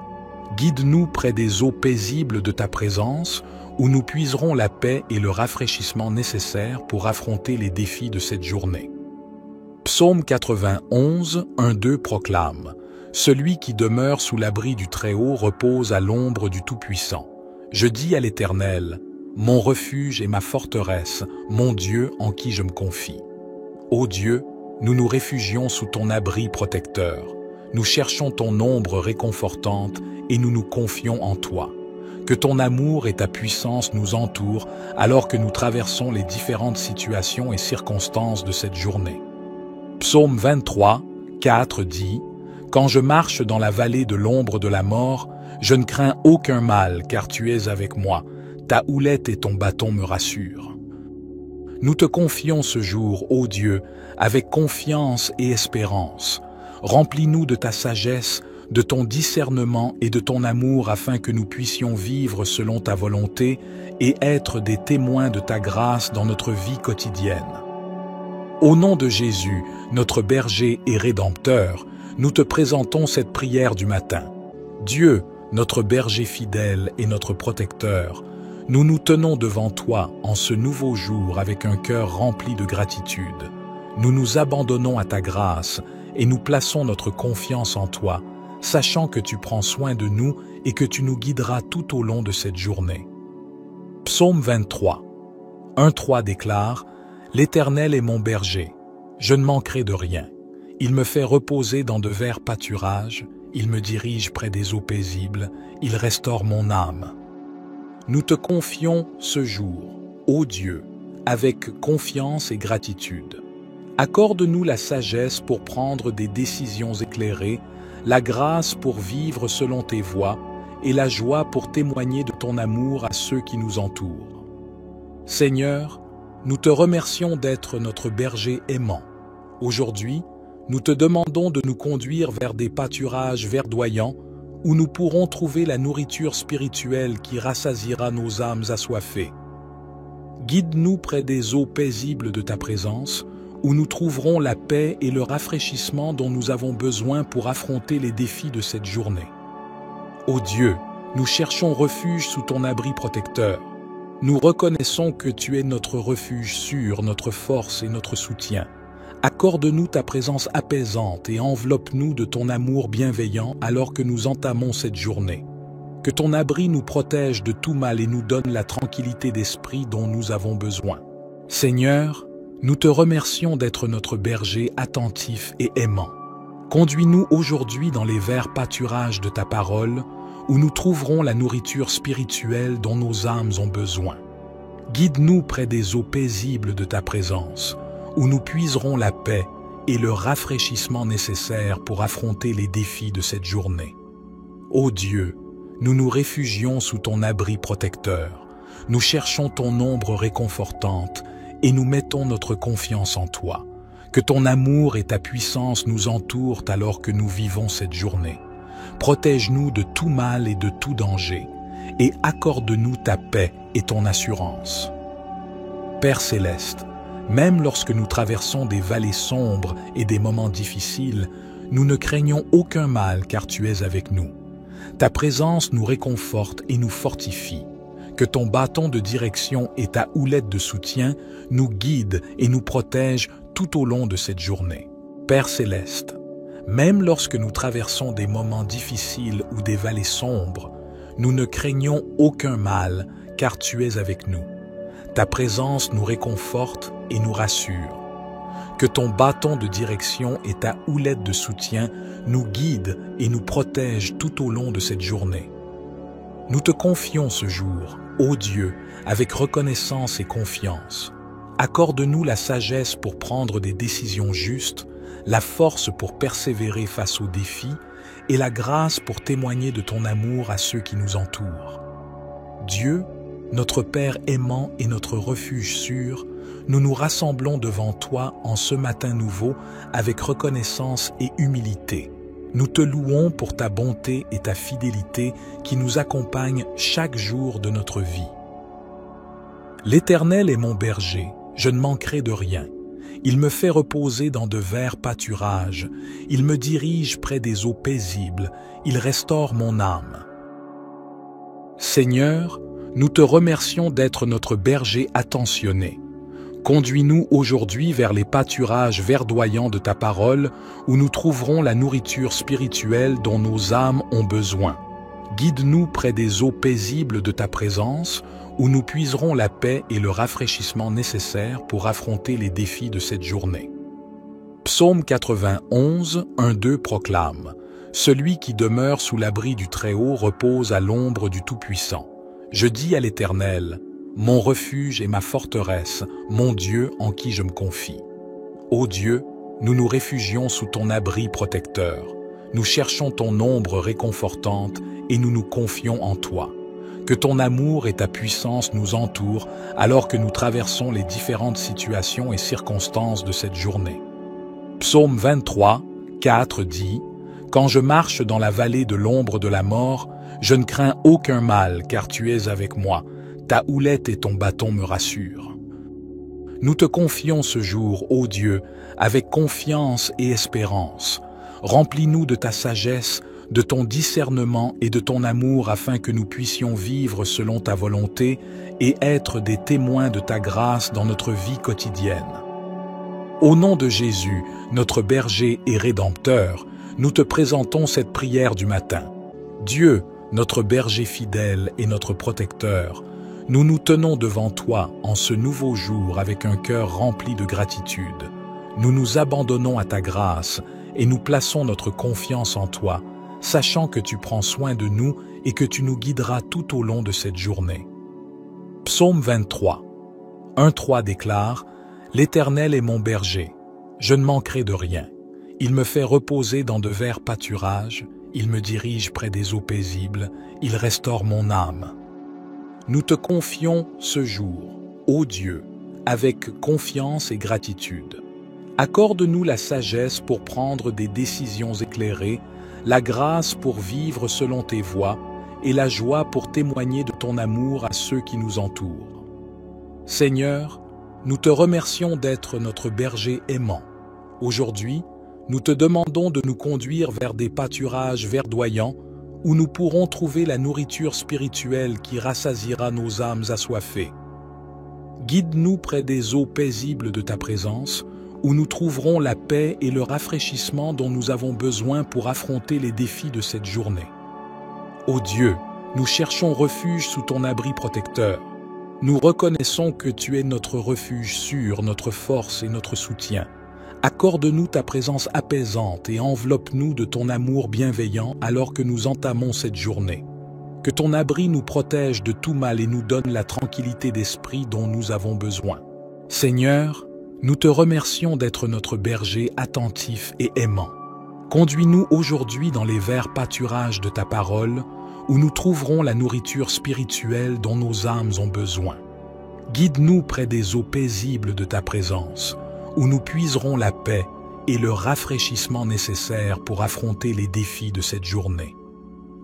Guide-nous près des eaux paisibles de ta présence, où nous puiserons la paix et le rafraîchissement nécessaires pour affronter les défis de cette journée. Psaume 91, 1-2 proclame « Celui qui demeure sous l'abri du Très-Haut repose à l'ombre du Tout-Puissant. Je dis à l'Éternel, mon refuge et ma forteresse, mon Dieu en qui je me confie. Ô Dieu, nous nous réfugions sous ton abri protecteur. Nous cherchons ton ombre réconfortante et nous nous confions en toi. Que ton amour et ta puissance nous entourent alors que nous traversons les différentes situations et circonstances de cette journée. Psaume 23, 4 dit « Quand je marche dans la vallée de l'ombre de la mort, je ne crains aucun mal car tu es avec moi. Ta houlette et ton bâton me rassurent. » Nous te confions ce jour, ô Dieu, avec confiance et espérance. Remplis-nous de ta sagesse, de ton discernement et de ton amour afin que nous puissions vivre selon ta volonté et être des témoins de ta grâce dans notre vie quotidienne. Au nom de Jésus, notre berger et rédempteur, nous te présentons cette prière du matin. Dieu, notre berger fidèle et notre protecteur, nous nous tenons devant toi en ce nouveau jour avec un cœur rempli de gratitude. Nous nous abandonnons à ta grâce et nous plaçons notre confiance en toi, sachant que tu prends soin de nous et que tu nous guideras tout au long de cette journée. Psaume 23, 1-3 déclare « L'Éternel est mon berger, je ne manquerai de rien. Il me fait reposer dans de verts pâturages, il me dirige près des eaux paisibles, il restaure mon âme. » Nous te confions ce jour, ô Dieu, avec confiance et gratitude. Accorde-nous la sagesse pour prendre des décisions éclairées, la grâce pour vivre selon tes voies et la joie pour témoigner de ton amour à ceux qui nous entourent. Seigneur, nous te remercions d'être notre berger aimant. Aujourd'hui, nous te demandons de nous conduire vers des pâturages verdoyants où nous pourrons trouver la nourriture spirituelle qui rassasiera nos âmes assoiffées. Guide-nous près des eaux paisibles de ta présence, où nous trouverons la paix et le rafraîchissement dont nous avons besoin pour affronter les défis de cette journée. Ô Dieu, nous cherchons refuge sous ton abri protecteur. Nous reconnaissons que tu es notre refuge sûr, notre force et notre soutien. Accorde-nous ta présence apaisante et enveloppe-nous de ton amour bienveillant alors que nous entamons cette journée. Que ton abri nous protège de tout mal et nous donne la tranquillité d'esprit dont nous avons besoin. Seigneur, nous te remercions d'être notre berger attentif et aimant. Conduis-nous aujourd'hui dans les verts pâturages de ta parole, où nous trouverons la nourriture spirituelle dont nos âmes ont besoin. Guide-nous près des eaux paisibles de ta présence, où nous puiserons la paix et le rafraîchissement nécessaire pour affronter les défis de cette journée. Ô Dieu, nous nous réfugions sous ton abri protecteur, nous cherchons ton ombre réconfortante et nous mettons notre confiance en toi. Que ton amour et ta puissance nous entourent alors que nous vivons cette journée. Protège-nous de tout mal et de tout danger, et accorde-nous ta paix et ton assurance. Père céleste, même lorsque nous traversons des vallées sombres et des moments difficiles, nous ne craignons aucun mal car tu es avec nous. Ta présence nous réconforte et nous fortifie. Que ton bâton de direction et ta houlette de soutien nous guident et nous protègent tout au long de cette journée. Père céleste, même lorsque nous traversons des moments difficiles ou des vallées sombres, nous ne craignons aucun mal car tu es avec nous. Ta présence nous réconforte et nous rassure. Que ton bâton de direction et ta houlette de soutien nous guident et nous protègent tout au long de cette journée. Nous te confions ce jour, ô Dieu, avec reconnaissance et confiance. Accorde-nous la sagesse pour prendre des décisions justes, la force pour persévérer face aux défis et la grâce pour témoigner de ton amour à ceux qui nous entourent. Dieu, notre Père aimant et notre refuge sûr, nous nous rassemblons devant toi en ce matin nouveau avec reconnaissance et humilité. Nous te louons pour ta bonté et ta fidélité qui nous accompagnent chaque jour de notre vie. L'Éternel est mon berger, je ne manquerai de rien. Il me fait reposer dans de verts pâturages, il me dirige près des eaux paisibles, il restaure mon âme. Seigneur, nous te remercions d'être notre berger attentionné. Conduis-nous aujourd'hui vers les pâturages verdoyants de ta parole, où nous trouverons la nourriture spirituelle dont nos âmes ont besoin. Guide-nous près des eaux paisibles de ta présence, où nous puiserons la paix et le rafraîchissement nécessaires pour affronter les défis de cette journée. Psaume 91, 1-2 proclame « Celui qui demeure sous l'abri du Très-Haut repose à l'ombre du Tout-Puissant. Je dis à l'Éternel, mon refuge et ma forteresse, mon Dieu en qui je me confie. Ô Dieu, nous nous réfugions sous ton abri protecteur. Nous cherchons ton ombre réconfortante et nous nous confions en toi. Que ton amour et ta puissance nous entourent alors que nous traversons les différentes situations et circonstances de cette journée. Psaume 23, 4 dit « Quand je marche dans la vallée de l'ombre de la mort, je ne crains aucun mal car tu es avec moi. Ta houlette et ton bâton me rassurent. » Nous te confions ce jour, ô Dieu, avec confiance et espérance. Remplis-nous de ta sagesse, de ton discernement et de ton amour afin que nous puissions vivre selon ta volonté et être des témoins de ta grâce dans notre vie quotidienne. Au nom de Jésus, notre berger et rédempteur, nous te présentons cette prière du matin. Dieu, notre berger fidèle et notre protecteur, nous nous tenons devant toi en ce nouveau jour avec un cœur rempli de gratitude. Nous nous abandonnons à ta grâce et nous plaçons notre confiance en toi, sachant que tu prends soin de nous et que tu nous guideras tout au long de cette journée. Psaume 23, 1-3 déclare « L'Éternel est mon berger, je ne manquerai de rien. Il me fait reposer dans de verts pâturages, il me dirige près des eaux paisibles, il restaure mon âme. » Nous te confions ce jour, ô Dieu, avec confiance et gratitude. Accorde-nous la sagesse pour prendre des décisions éclairées, la grâce pour vivre selon tes voies et la joie pour témoigner de ton amour à ceux qui nous entourent. Seigneur, nous te remercions d'être notre berger aimant. Aujourd'hui, nous te demandons de nous conduire vers des pâturages verdoyants où nous pourrons trouver la nourriture spirituelle qui rassasiera nos âmes assoiffées. Guide-nous près des eaux paisibles de ta présence, où nous trouverons la paix et le rafraîchissement dont nous avons besoin pour affronter les défis de cette journée. Ô Dieu, nous cherchons refuge sous ton abri protecteur. Nous reconnaissons que tu es notre refuge sûr, notre force et notre soutien. Accorde-nous ta présence apaisante et enveloppe-nous de ton amour bienveillant alors que nous entamons cette journée. Que ton abri nous protège de tout mal et nous donne la tranquillité d'esprit dont nous avons besoin. Seigneur, nous te remercions d'être notre berger attentif et aimant. Conduis-nous aujourd'hui dans les verts pâturages de ta parole, où nous trouverons la nourriture spirituelle dont nos âmes ont besoin. Guide-nous près des eaux paisibles de ta présence, où nous puiserons la paix et le rafraîchissement nécessaire pour affronter les défis de cette journée.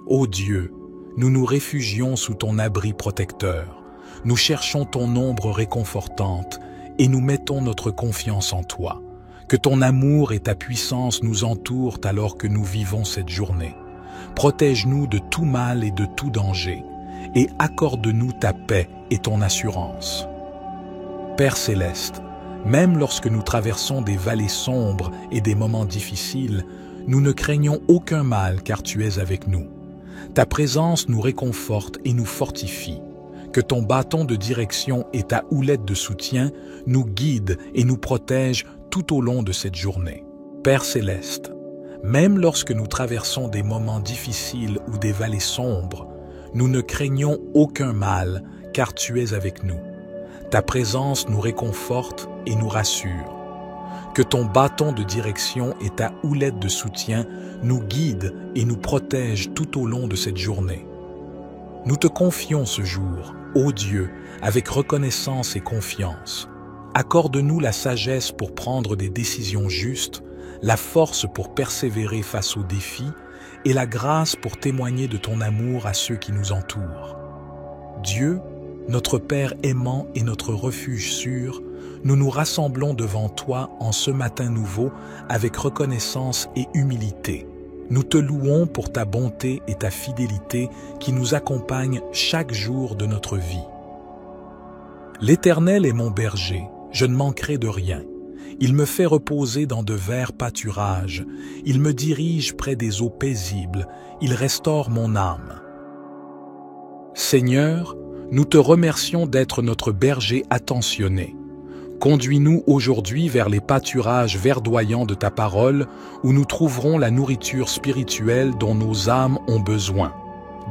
Ô Dieu, nous nous réfugions sous ton abri protecteur, nous cherchons ton ombre réconfortante et nous mettons notre confiance en toi. Que ton amour et ta puissance nous entourent alors que nous vivons cette journée. Protège-nous de tout mal et de tout danger, et accorde-nous ta paix et ton assurance. Père céleste, même lorsque nous traversons des vallées sombres et des moments difficiles, nous ne craignons aucun mal car tu es avec nous. Ta présence nous réconforte et nous fortifie. Que ton bâton de direction et ta houlette de soutien nous guident et nous protègent tout au long de cette journée. Père céleste, même lorsque nous traversons des moments difficiles ou des vallées sombres, nous ne craignons aucun mal car tu es avec nous. ta présence nous réconforte et nous rassure. Que ton bâton de direction et ta houlette de soutien nous guident et nous protègent tout au long de cette journée. Nous te confions ce jour, ô Dieu, avec reconnaissance et confiance. Accorde-nous la sagesse pour prendre des décisions justes, la force pour persévérer face aux défis et la grâce pour témoigner de ton amour à ceux qui nous entourent. Dieu, notre Père aimant et notre refuge sûr, nous nous rassemblons devant toi en ce matin nouveau avec reconnaissance et humilité. Nous te louons pour ta bonté et ta fidélité qui nous accompagnent chaque jour de notre vie. L'Éternel est mon berger, je ne manquerai de rien. Il me fait reposer dans de verts pâturages, il me dirige près des eaux paisibles, il restaure mon âme. Seigneur, nous te remercions d'être notre berger attentionné. Conduis-nous aujourd'hui vers les pâturages verdoyants de ta parole, où nous trouverons la nourriture spirituelle dont nos âmes ont besoin.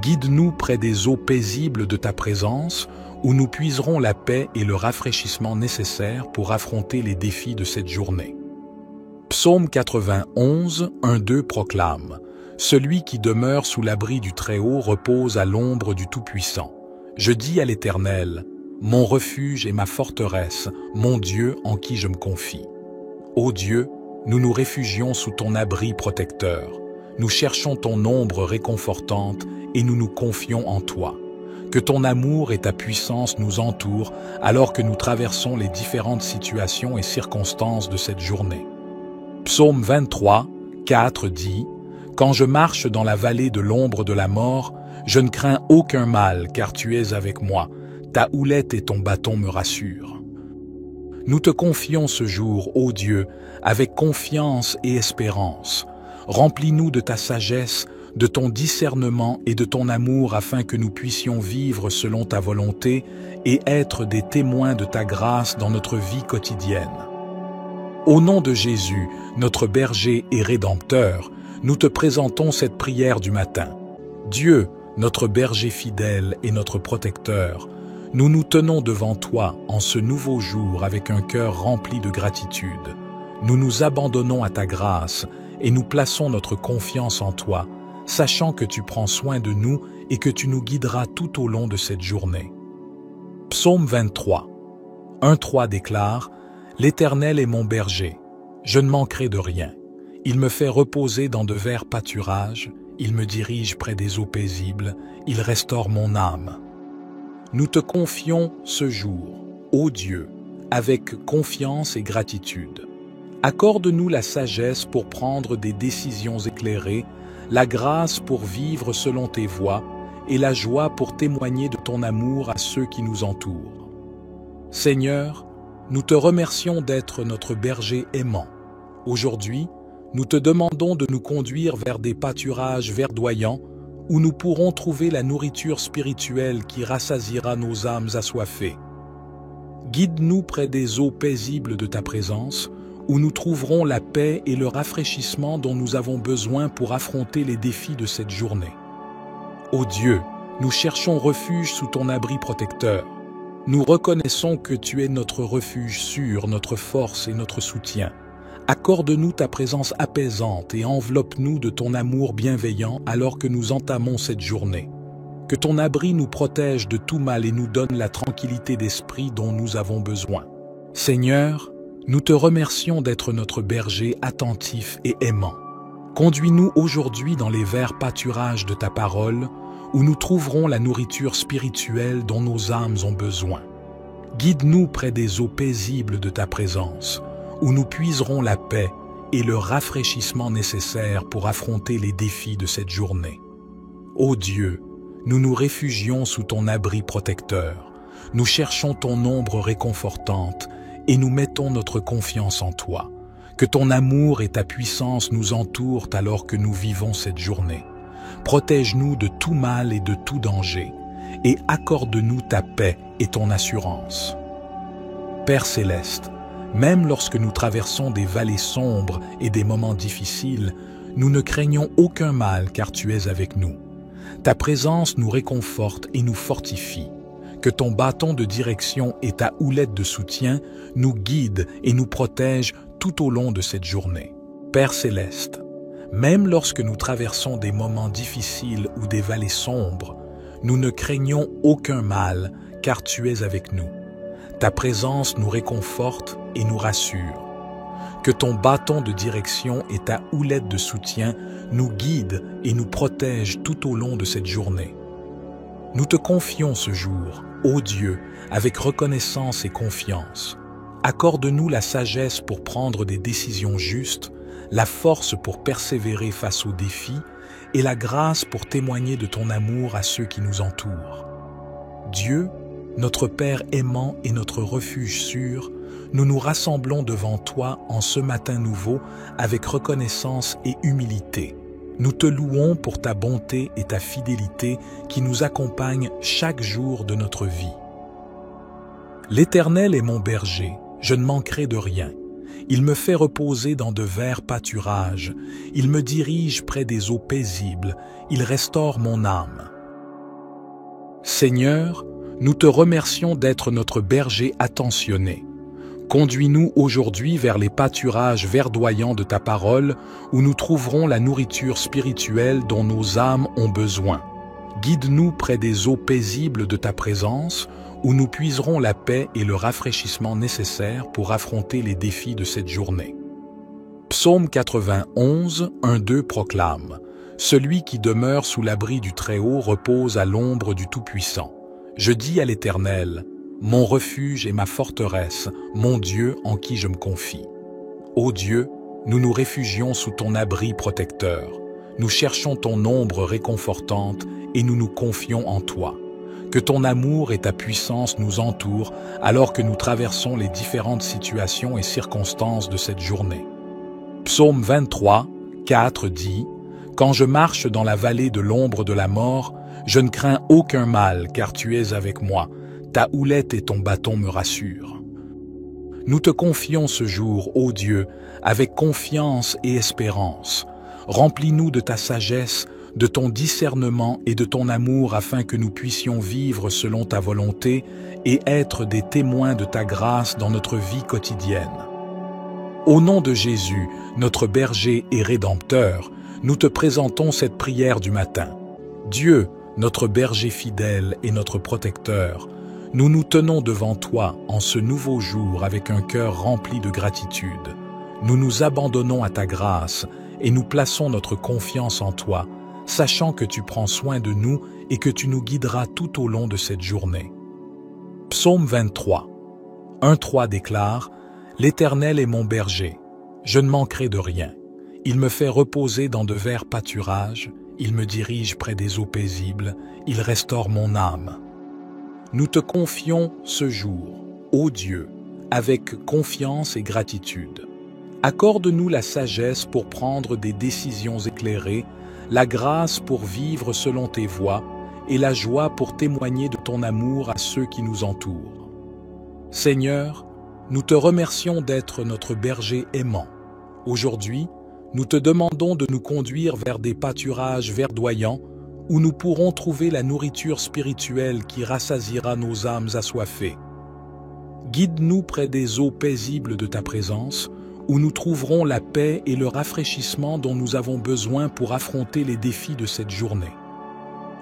Guide-nous près des eaux paisibles de ta présence, où nous puiserons la paix et le rafraîchissement nécessaires pour affronter les défis de cette journée. Psaume 91, 1-2 proclame « Celui qui demeure sous l'abri du Très-Haut repose à l'ombre du Tout-Puissant. Je dis à l'Éternel, mon refuge et ma forteresse, mon Dieu en qui je me confie. Ô Dieu, nous nous réfugions sous ton abri protecteur. Nous cherchons ton ombre réconfortante et nous nous confions en toi. Que ton amour et ta puissance nous entourent alors que nous traversons les différentes situations et circonstances de cette journée. Psaume 23, 4 dit « Quand je marche dans la vallée de l'ombre de la mort, je ne crains aucun mal car tu es avec moi. Ta houlette et ton bâton me rassurent. » Nous te confions ce jour, ô Dieu, avec confiance et espérance. Remplis-nous de ta sagesse, de ton discernement et de ton amour afin que nous puissions vivre selon ta volonté et être des témoins de ta grâce dans notre vie quotidienne. Au nom de Jésus, notre berger et rédempteur, nous te présentons cette prière du matin. Dieu, notre berger fidèle et notre protecteur, nous nous tenons devant toi en ce nouveau jour avec un cœur rempli de gratitude. Nous nous abandonnons à ta grâce et nous plaçons notre confiance en toi, sachant que tu prends soin de nous et que tu nous guideras tout au long de cette journée. Psaume 23, 1-3 déclare « L'Éternel est mon berger, je ne manquerai de rien. Il me fait reposer dans de verts pâturages, il me dirige près des eaux paisibles, il restaure mon âme. » Nous te confions ce jour, ô Dieu, avec confiance et gratitude. Accorde-nous la sagesse pour prendre des décisions éclairées, la grâce pour vivre selon tes voies et la joie pour témoigner de ton amour à ceux qui nous entourent. Seigneur, nous te remercions d'être notre berger aimant. Aujourd'hui, nous te demandons de nous conduire vers des pâturages verdoyants où nous pourrons trouver la nourriture spirituelle qui rassasiera nos âmes assoiffées. Guide-nous près des eaux paisibles de ta présence, où nous trouverons la paix et le rafraîchissement dont nous avons besoin pour affronter les défis de cette journée. Ô Dieu, nous cherchons refuge sous ton abri protecteur. Nous reconnaissons que tu es notre refuge sûr, notre force et notre soutien. Accorde-nous ta présence apaisante et enveloppe-nous de ton amour bienveillant alors que nous entamons cette journée. Que ton abri nous protège de tout mal et nous donne la tranquillité d'esprit dont nous avons besoin. Seigneur, nous te remercions d'être notre berger attentif et aimant. Conduis-nous aujourd'hui dans les verts pâturages de ta parole, où nous trouverons la nourriture spirituelle dont nos âmes ont besoin. Guide-nous près des eaux paisibles de ta présence, où nous puiserons la paix et le rafraîchissement nécessaires pour affronter les défis de cette journée. Ô Dieu, nous nous réfugions sous ton abri protecteur, nous cherchons ton ombre réconfortante et nous mettons notre confiance en toi. Que ton amour et ta puissance nous entourent alors que nous vivons cette journée. Protège-nous de tout mal et de tout danger, et accorde-nous ta paix et ton assurance. Père céleste, même lorsque nous traversons des vallées sombres et des moments difficiles, nous ne craignons aucun mal car tu es avec nous. Ta présence nous réconforte et nous fortifie. Que ton bâton de direction et ta houlette de soutien nous guident et nous protègent tout au long de cette journée. Père céleste, même lorsque nous traversons des moments difficiles ou des vallées sombres, nous ne craignons aucun mal, car tu es avec nous. Ta présence nous réconforte et nous rassure. Que ton bâton de direction et ta houlette de soutien nous guident et nous protègent tout au long de cette journée. Nous te confions ce jour, ô Dieu, avec reconnaissance et confiance. Accorde-nous la sagesse pour prendre des décisions justes, la force pour persévérer face aux défis et la grâce pour témoigner de ton amour à ceux qui nous entourent. Dieu, notre Père aimant et notre refuge sûr, nous nous rassemblons devant toi en ce matin nouveau avec reconnaissance et humilité. Nous te louons pour ta bonté et ta fidélité qui nous accompagnent chaque jour de notre vie. L'Éternel est mon berger, je ne manquerai de rien. Il me fait reposer dans de verts pâturages, il me dirige près des eaux paisibles, il restaure mon âme. Seigneur, nous te remercions d'être notre berger attentionné. Conduis-nous aujourd'hui vers les pâturages verdoyants de ta parole, où nous trouverons la nourriture spirituelle dont nos âmes ont besoin. Guide-nous près des eaux paisibles de ta présence, où nous puiserons la paix et le rafraîchissement nécessaires pour affronter les défis de cette journée. Psaume 91, 1-2 proclame « Celui qui demeure sous l'abri du Très-Haut repose à l'ombre du Tout-Puissant. Je dis à l'Éternel, mon refuge et ma forteresse, mon Dieu en qui je me confie. Ô Dieu, nous nous réfugions sous ton abri protecteur. Nous cherchons ton ombre réconfortante et nous nous confions en toi. Que ton amour et ta puissance nous entourent alors que nous traversons les différentes situations et circonstances de cette journée. Psaume 23, 4 dit « Quand je marche dans la vallée de l'ombre de la mort, je ne crains aucun mal car tu es avec moi. Ta houlette et ton bâton me rassurent. » Nous te confions ce jour, ô Dieu, avec confiance et espérance. Remplis-nous de ta sagesse, de ton discernement et de ton amour afin que nous puissions vivre selon ta volonté et être des témoins de ta grâce dans notre vie quotidienne. Au nom de Jésus, notre berger et rédempteur, nous te présentons cette prière du matin. Dieu, notre berger fidèle et notre protecteur, nous nous tenons devant toi en ce nouveau jour avec un cœur rempli de gratitude. Nous nous abandonnons à ta grâce et nous plaçons notre confiance en toi, sachant que tu prends soin de nous et que tu nous guideras tout au long de cette journée. Psaume 23, 1-3 déclare « L'Éternel est mon berger, je ne manquerai de rien. Il me fait reposer dans de verts pâturages, il me dirige près des eaux paisibles, il restaure mon âme. » Nous te confions ce jour, ô Dieu, avec confiance et gratitude. Accorde-nous la sagesse pour prendre des décisions éclairées, la grâce pour vivre selon tes voies et la joie pour témoigner de ton amour à ceux qui nous entourent. Seigneur, nous te remercions d'être notre berger aimant. Aujourd'hui, nous te demandons de nous conduire vers des pâturages verdoyants où nous pourrons trouver la nourriture spirituelle qui rassasiera nos âmes assoiffées. Guide-nous près des eaux paisibles de ta présence, où nous trouverons la paix et le rafraîchissement dont nous avons besoin pour affronter les défis de cette journée.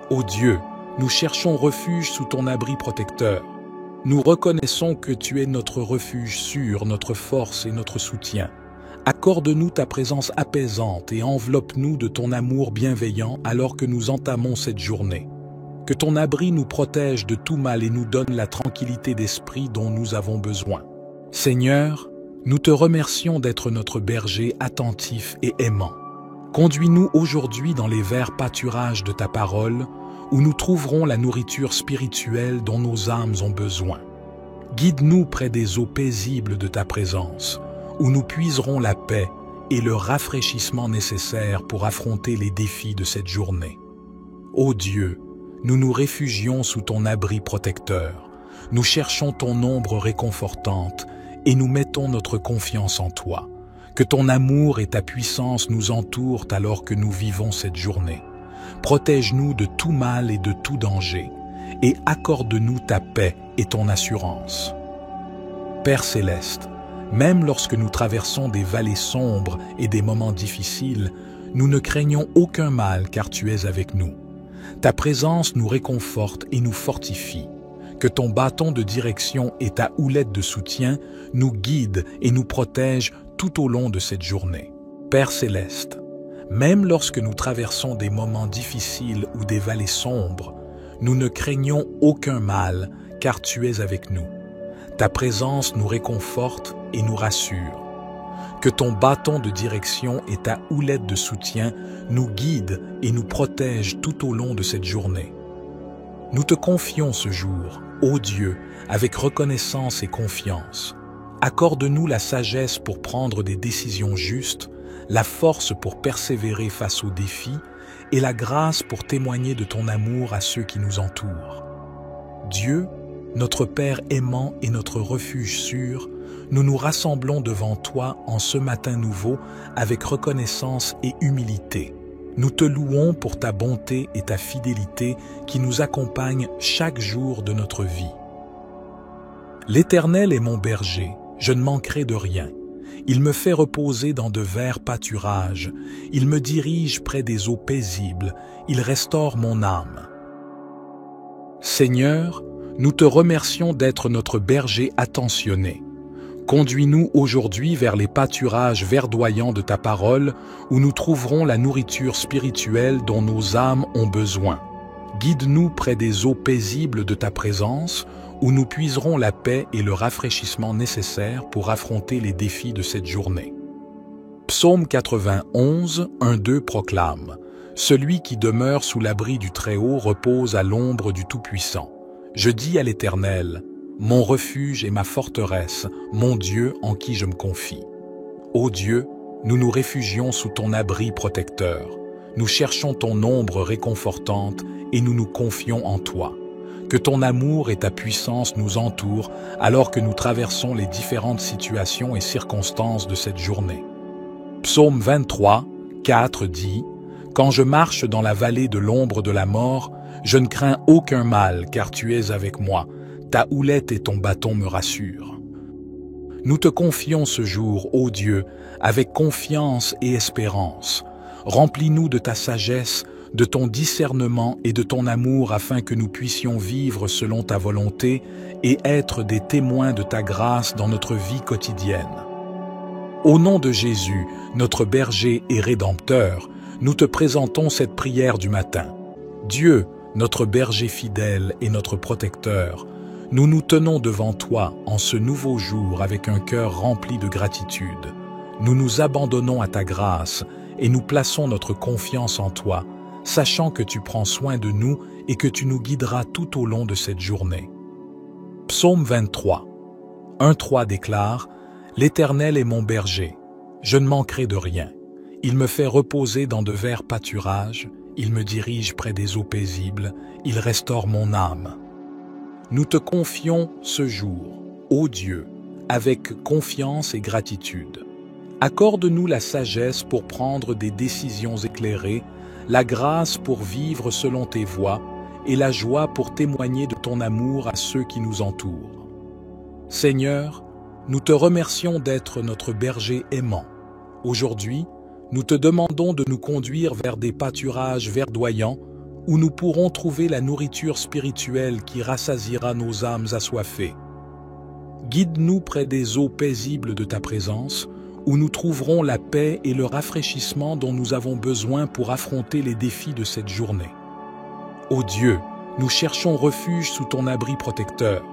Ô Dieu, nous cherchons refuge sous ton abri protecteur. Nous reconnaissons que tu es notre refuge sûr, notre force et notre soutien. Accorde-nous ta présence apaisante et enveloppe-nous de ton amour bienveillant alors que nous entamons cette journée. Que ton abri nous protège de tout mal et nous donne la tranquillité d'esprit dont nous avons besoin. Seigneur, nous te remercions d'être notre berger attentif et aimant. Conduis-nous aujourd'hui dans les verts pâturages de ta parole, où nous trouverons la nourriture spirituelle dont nos âmes ont besoin. Guide-nous près des eaux paisibles de ta présence, où nous puiserons la paix et le rafraîchissement nécessaire pour affronter les défis de cette journée. Ô Dieu, nous nous réfugions sous ton abri protecteur, nous cherchons ton ombre réconfortante et nous mettons notre confiance en toi. Que ton amour et ta puissance nous entourent alors que nous vivons cette journée. Protège-nous de tout mal et de tout danger. et accorde-nous ta paix et ton assurance. Père céleste, même lorsque nous traversons des vallées sombres et des moments difficiles, nous ne craignons aucun mal car tu es avec nous. Ta présence nous réconforte et nous fortifie. Que ton bâton de direction et ta houlette de soutien nous guident et nous protègent tout au long de cette journée. Père céleste, même lorsque nous traversons des moments difficiles ou des vallées sombres, nous ne craignons aucun mal car tu es avec nous. Ta présence nous réconforte et nous rassure. Que ton bâton de direction et ta houlette de soutien nous guident et nous protègent tout au long de cette journée. Nous te confions ce jour, ô Dieu, avec reconnaissance et confiance. Accorde-nous la sagesse pour prendre des décisions justes, la force pour persévérer face aux défis et la grâce pour témoigner de ton amour à ceux qui nous entourent. Dieu, notre Père aimant et notre refuge sûr, nous nous rassemblons devant toi en ce matin nouveau avec reconnaissance et humilité. Nous te louons pour ta bonté et ta fidélité qui nous accompagnent chaque jour de notre vie. L'Éternel est mon berger, je ne manquerai de rien. Il me fait reposer dans de verts pâturages, il me dirige près des eaux paisibles, il restaure mon âme. Seigneur, nous te remercions d'être notre berger attentionné. Conduis-nous aujourd'hui vers les pâturages verdoyants de ta parole, où nous trouverons la nourriture spirituelle dont nos âmes ont besoin. Guide-nous près des eaux paisibles de ta présence, où nous puiserons la paix et le rafraîchissement nécessaires pour affronter les défis de cette journée. Psaume 91, 1-2 proclame « Celui qui demeure sous l'abri du Très-Haut repose à l'ombre du Tout-Puissant. Je dis à l'Éternel, mon refuge et ma forteresse, mon Dieu en qui je me confie. Ô Dieu, nous nous réfugions sous ton abri protecteur. Nous cherchons ton ombre réconfortante et nous nous confions en toi. Que ton amour et ta puissance nous entourent alors que nous traversons les différentes situations et circonstances de cette journée. Psaume 23, 4 dit « Quand je marche dans la vallée de l'ombre de la mort, je ne crains aucun mal car tu es avec moi. Ta houlette et ton bâton me rassurent. » Nous te confions ce jour, ô Dieu, avec confiance et espérance. Remplis-nous de ta sagesse, de ton discernement et de ton amour afin que nous puissions vivre selon ta volonté et être des témoins de ta grâce dans notre vie quotidienne. Au nom de Jésus, notre berger et rédempteur, nous te présentons cette prière du matin. Dieu, notre berger fidèle et notre protecteur, nous nous tenons devant toi en ce nouveau jour avec un cœur rempli de gratitude. Nous nous abandonnons à ta grâce et nous plaçons notre confiance en toi, sachant que tu prends soin de nous et que tu nous guideras tout au long de cette journée. Psaume 23, 1-3 déclare « L'Éternel est mon berger, je ne manquerai de rien. Il me fait reposer dans de verts pâturages, il me dirige près des eaux paisibles, il restaure mon âme. » Nous te confions ce jour, ô Dieu, avec confiance et gratitude. Accorde-nous la sagesse pour prendre des décisions éclairées, la grâce pour vivre selon tes voies et la joie pour témoigner de ton amour à ceux qui nous entourent. Seigneur, nous te remercions d'être notre berger aimant. Aujourd'hui, nous te demandons de nous conduire vers des pâturages verdoyants où nous pourrons trouver la nourriture spirituelle qui rassasiera nos âmes assoiffées. Guide-nous près des eaux paisibles de ta présence, où nous trouverons la paix et le rafraîchissement dont nous avons besoin pour affronter les défis de cette journée. Ô Dieu, nous cherchons refuge sous ton abri protecteur.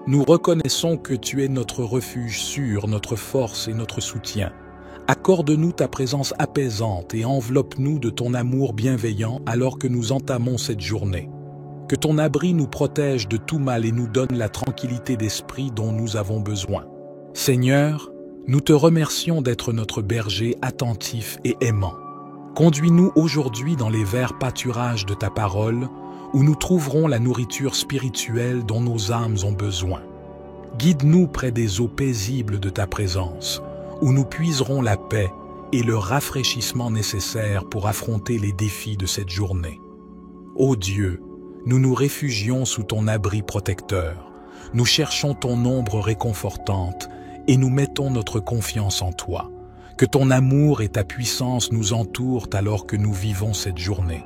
Nous reconnaissons que tu es notre refuge sûr, notre force et notre soutien. Accorde-nous ta présence apaisante et enveloppe-nous de ton amour bienveillant alors que nous entamons cette journée. Que ton abri nous protège de tout mal et nous donne la tranquillité d'esprit dont nous avons besoin. Seigneur, nous te remercions d'être notre berger attentif et aimant. Conduis-nous aujourd'hui dans les verts pâturages de ta parole, où nous trouverons la nourriture spirituelle dont nos âmes ont besoin. Guide-nous près des eaux paisibles de ta présence, où nous puiserons la paix et le rafraîchissement nécessaire pour affronter les défis de cette journée. Ô Dieu, nous nous réfugions sous ton abri protecteur. Nous cherchons ton ombre réconfortante et nous mettons notre confiance en toi. Que ton amour et ta puissance nous entourent alors que nous vivons cette journée.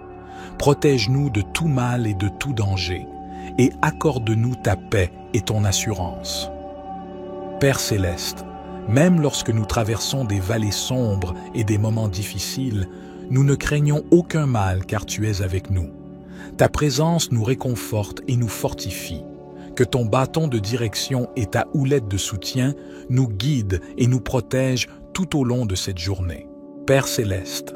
Protège-nous de tout mal et de tout danger, et accorde-nous ta paix et ton assurance. Père céleste, même lorsque nous traversons des vallées sombres et des moments difficiles, nous ne craignons aucun mal car tu es avec nous. Ta présence nous réconforte et nous fortifie. Que ton bâton de direction et ta houlette de soutien nous guident et nous protègent tout au long de cette journée. Père céleste,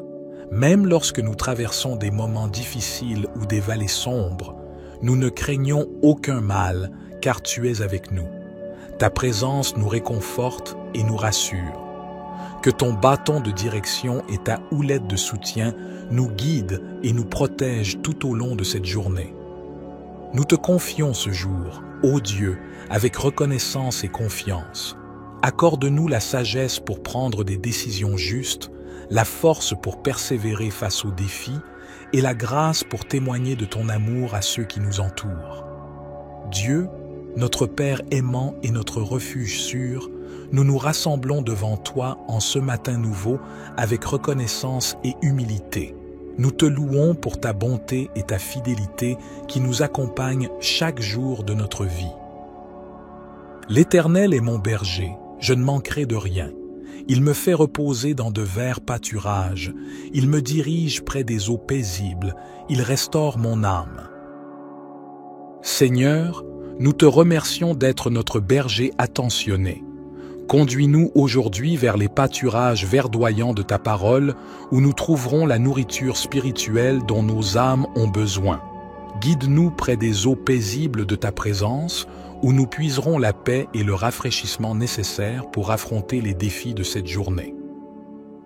même lorsque nous traversons des moments difficiles ou des vallées sombres, nous ne craignons aucun mal car tu es avec nous. Ta présence nous réconforte et nous rassure. Que ton bâton de direction et ta houlette de soutien nous guident et nous protègent tout au long de cette journée. Nous te confions ce jour, ô Dieu, avec reconnaissance et confiance. Accorde-nous la sagesse pour prendre des décisions justes, la force pour persévérer face aux défis et la grâce pour témoigner de ton amour à ceux qui nous entourent. Dieu, notre Père aimant et notre refuge sûr, nous nous rassemblons devant toi en ce matin nouveau avec reconnaissance et humilité. Nous te louons pour ta bonté et ta fidélité qui nous accompagnent chaque jour de notre vie. L'Éternel est mon berger, je ne manquerai de rien. Il me fait reposer dans de verts pâturages, il me dirige près des eaux paisibles, il restaure mon âme. Seigneur, nous te remercions d'être notre berger attentionné. Conduis-nous aujourd'hui vers les pâturages verdoyants de ta parole, où nous trouverons la nourriture spirituelle dont nos âmes ont besoin. Guide-nous près des eaux paisibles de ta présence, où nous puiserons la paix et le rafraîchissement nécessaires pour affronter les défis de cette journée.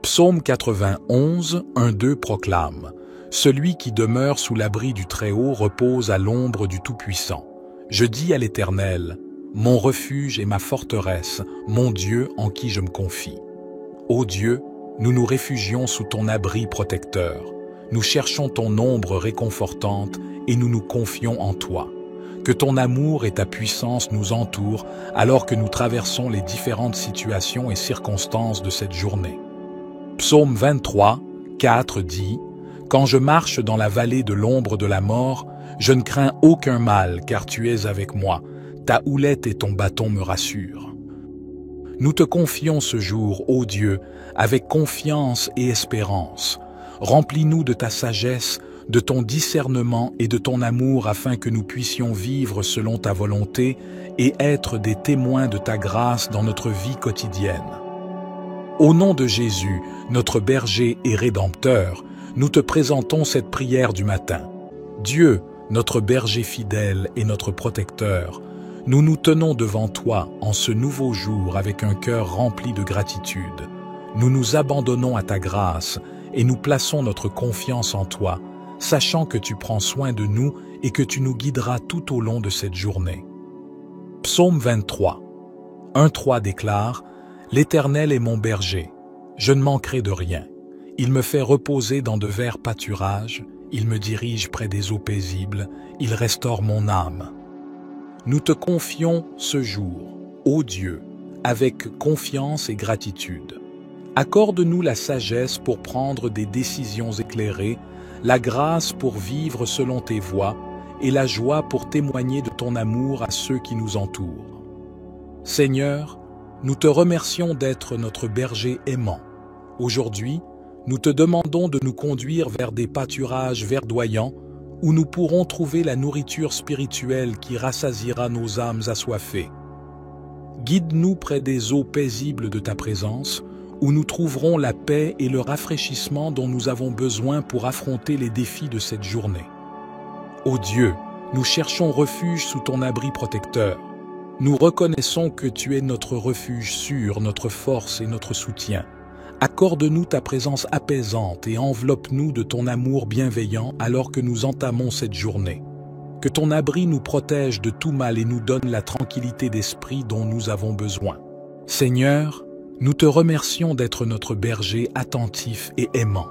Psaume 91, 1-2 proclame « Celui qui demeure sous l'abri du Très-Haut repose à l'ombre du Tout-Puissant. Je dis à l'Éternel, mon refuge et ma forteresse, mon Dieu en qui je me confie. Ô Dieu, nous nous réfugions sous ton abri protecteur. Nous cherchons ton ombre réconfortante et nous nous confions en toi. Que ton amour et ta puissance nous entourent alors que nous traversons les différentes situations et circonstances de cette journée. Psaume 23, 4 dit « Quand je marche dans la vallée de l'ombre de la mort, je ne crains aucun mal car tu es avec moi. Ta houlette et ton bâton me rassurent. » Nous te confions ce jour, ô Dieu, avec confiance et espérance. Remplis-nous de ta sagesse, de ton discernement et de ton amour afin que nous puissions vivre selon ta volonté et être des témoins de ta grâce dans notre vie quotidienne. Au nom de Jésus, notre berger et rédempteur, nous te présentons cette prière du matin. Dieu, notre berger fidèle et notre protecteur, nous nous tenons devant toi en ce nouveau jour avec un cœur rempli de gratitude. Nous nous abandonnons à ta grâce et nous plaçons notre confiance en toi, sachant que tu prends soin de nous et que tu nous guideras tout au long de cette journée. Psaume 23, 1-3 déclare « L'Éternel est mon berger, je ne manquerai de rien. Il me fait reposer dans de verts pâturages, il me dirige près des eaux paisibles, il restaure mon âme. » Nous te confions ce jour, ô Dieu, avec confiance et gratitude. Accorde-nous la sagesse pour prendre des décisions éclairées, la grâce pour vivre selon tes voies et la joie pour témoigner de ton amour à ceux qui nous entourent. Seigneur, nous te remercions d'être notre berger aimant. Aujourd'hui, nous te demandons de nous conduire vers des pâturages verdoyants où nous pourrons trouver la nourriture spirituelle qui rassasiera nos âmes assoiffées. Guide-nous près des eaux paisibles de ta présence, où nous trouverons la paix et le rafraîchissement dont nous avons besoin pour affronter les défis de cette journée. Ô Dieu, nous cherchons refuge sous ton abri protecteur. Nous reconnaissons que tu es notre refuge sûr, notre force et notre soutien. Accorde-nous ta présence apaisante et enveloppe-nous de ton amour bienveillant alors que nous entamons cette journée. Que ton abri nous protège de tout mal et nous donne la tranquillité d'esprit dont nous avons besoin. Seigneur, nous te remercions d'être notre berger attentif et aimant.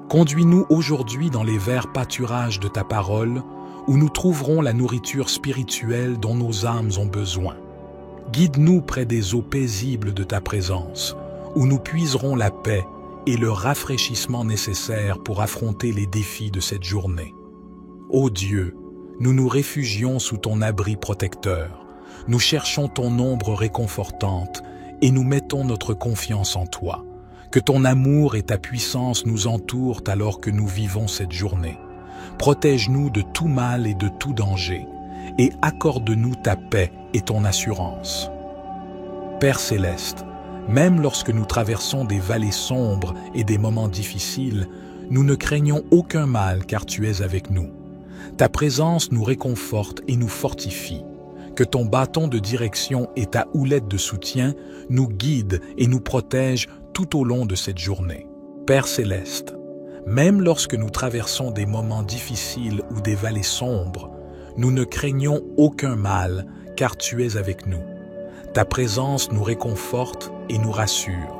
Conduis-nous aujourd'hui dans les verts pâturages de ta parole, où nous trouverons la nourriture spirituelle dont nos âmes ont besoin. Guide-nous près des eaux paisibles de ta présence, où nous puiserons la paix et le rafraîchissement nécessaires pour affronter les défis de cette journée. Ô Dieu, nous nous réfugions sous ton abri protecteur, nous cherchons ton ombre réconfortante et nous mettons notre confiance en toi. Que ton amour et ta puissance nous entourent alors que nous vivons cette journée. Protège-nous de tout mal et de tout danger, et accorde-nous ta paix et ton assurance. Père céleste, même lorsque nous traversons des vallées sombres et des moments difficiles, nous ne craignons aucun mal car tu es avec nous. Ta présence nous réconforte et nous fortifie. Que ton bâton de direction et ta houlette de soutien nous guident et nous protègent tout au long de cette journée. Père céleste, même lorsque nous traversons des moments difficiles ou des vallées sombres, nous ne craignons aucun mal car tu es avec nous. Ta présence nous réconforte et nous rassure.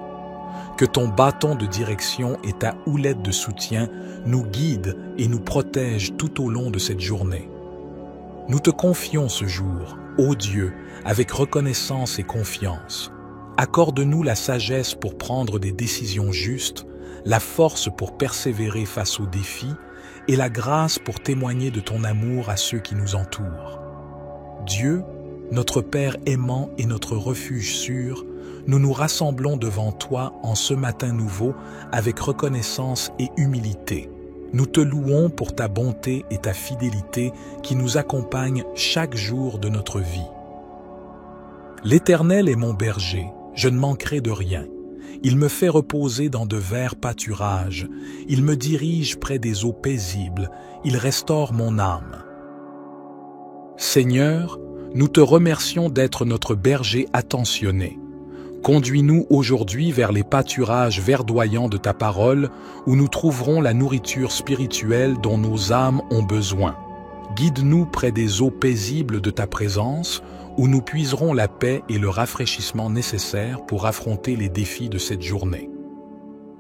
Que ton bâton de direction et ta houlette de soutien nous guident et nous protègent tout au long de cette journée. Nous te confions ce jour, ô Dieu, avec reconnaissance et confiance. Accorde-nous la sagesse pour prendre des décisions justes, la force pour persévérer face aux défis et la grâce pour témoigner de ton amour à ceux qui nous entourent. Dieu, notre Père aimant et notre refuge sûr, nous nous rassemblons devant toi en ce matin nouveau avec reconnaissance et humilité. Nous te louons pour ta bonté et ta fidélité qui nous accompagnent chaque jour de notre vie. L'Éternel est mon berger, je ne manquerai de rien. Il me fait reposer dans de verts pâturages, il me dirige près des eaux paisibles, il restaure mon âme. Seigneur, nous te remercions d'être notre berger attentionné. Conduis-nous aujourd'hui vers les pâturages verdoyants de ta parole, où nous trouverons la nourriture spirituelle dont nos âmes ont besoin. Guide-nous près des eaux paisibles de ta présence, où nous puiserons la paix et le rafraîchissement nécessaires pour affronter les défis de cette journée.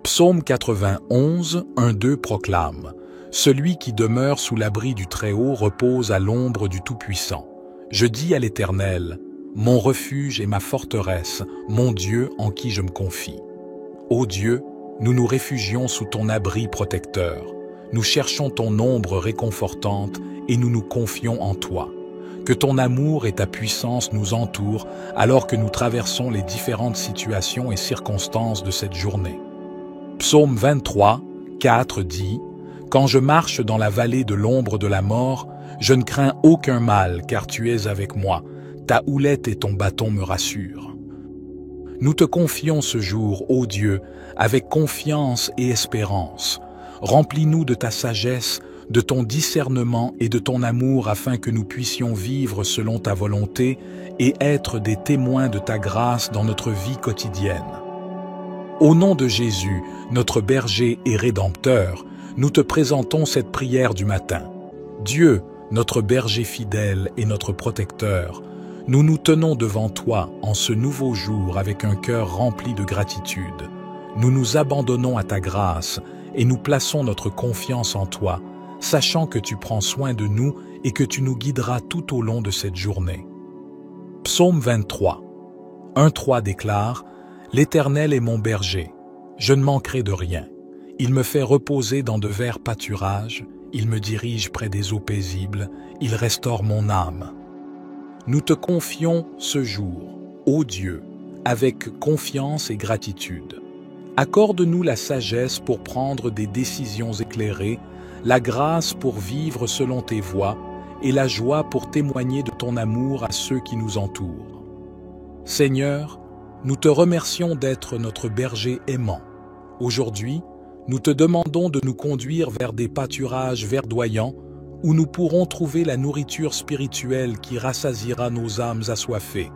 Psaume 91, 1-2 proclame « Celui qui demeure sous l'abri du Très-Haut repose à l'ombre du Tout-Puissant. Je dis à l'Éternel, mon refuge et ma forteresse, mon Dieu en qui je me confie. Ô Dieu, nous nous réfugions sous ton abri protecteur. Nous cherchons ton ombre réconfortante et nous nous confions en toi. Que ton amour et ta puissance nous entourent alors que nous traversons les différentes situations et circonstances de cette journée. Psaume 23, 4 dit « Quand je marche dans la vallée de l'ombre de la mort, je ne crains aucun mal car tu es avec moi. Ta houlette et ton bâton me rassurent. » Nous te confions ce jour, ô Dieu, avec confiance et espérance. Remplis-nous de ta sagesse, de ton discernement et de ton amour afin que nous puissions vivre selon ta volonté et être des témoins de ta grâce dans notre vie quotidienne. Au nom de Jésus, notre berger et rédempteur, nous te présentons cette prière du matin. Dieu, notre berger fidèle et notre protecteur, nous nous tenons devant toi en ce nouveau jour avec un cœur rempli de gratitude. Nous nous abandonnons à ta grâce et nous plaçons notre confiance en toi, sachant que tu prends soin de nous et que tu nous guideras tout au long de cette journée. Psaume 23, 1-3 déclare « L'Éternel est mon berger, je ne manquerai de rien. Il me fait reposer dans de verts pâturages, il me dirige près des eaux paisibles, il restaure mon âme. » Nous te confions ce jour, ô Dieu, avec confiance et gratitude. Accorde-nous la sagesse pour prendre des décisions éclairées, la grâce pour vivre selon tes voies et la joie pour témoigner de ton amour à ceux qui nous entourent. Seigneur, nous te remercions d'être notre berger aimant. Aujourd'hui, nous te demandons de nous conduire vers des pâturages verdoyants où nous pourrons trouver la nourriture spirituelle qui rassasiera nos âmes assoiffées.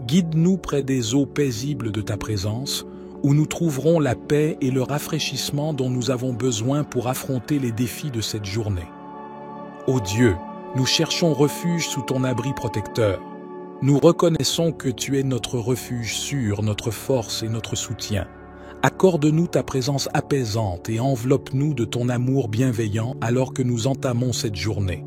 Guide-nous près des eaux paisibles de ta présence, où nous trouverons la paix et le rafraîchissement dont nous avons besoin pour affronter les défis de cette journée. Ô Dieu, nous cherchons refuge sous ton abri protecteur. Nous reconnaissons que tu es notre refuge sûr, notre force et notre soutien. Accorde-nous ta présence apaisante et enveloppe-nous de ton amour bienveillant alors que nous entamons cette journée.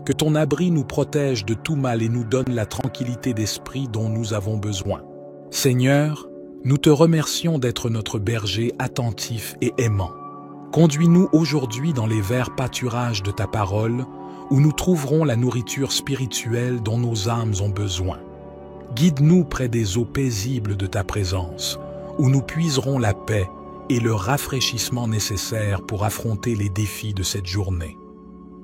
Que ton abri nous protège de tout mal et nous donne la tranquillité d'esprit dont nous avons besoin. Seigneur, nous te remercions d'être notre berger attentif et aimant. Conduis-nous aujourd'hui dans les verts pâturages de ta parole, où nous trouverons la nourriture spirituelle dont nos âmes ont besoin. Guide-nous près des eaux paisibles de ta présence, où nous puiserons la paix et le rafraîchissement nécessaire pour affronter les défis de cette journée.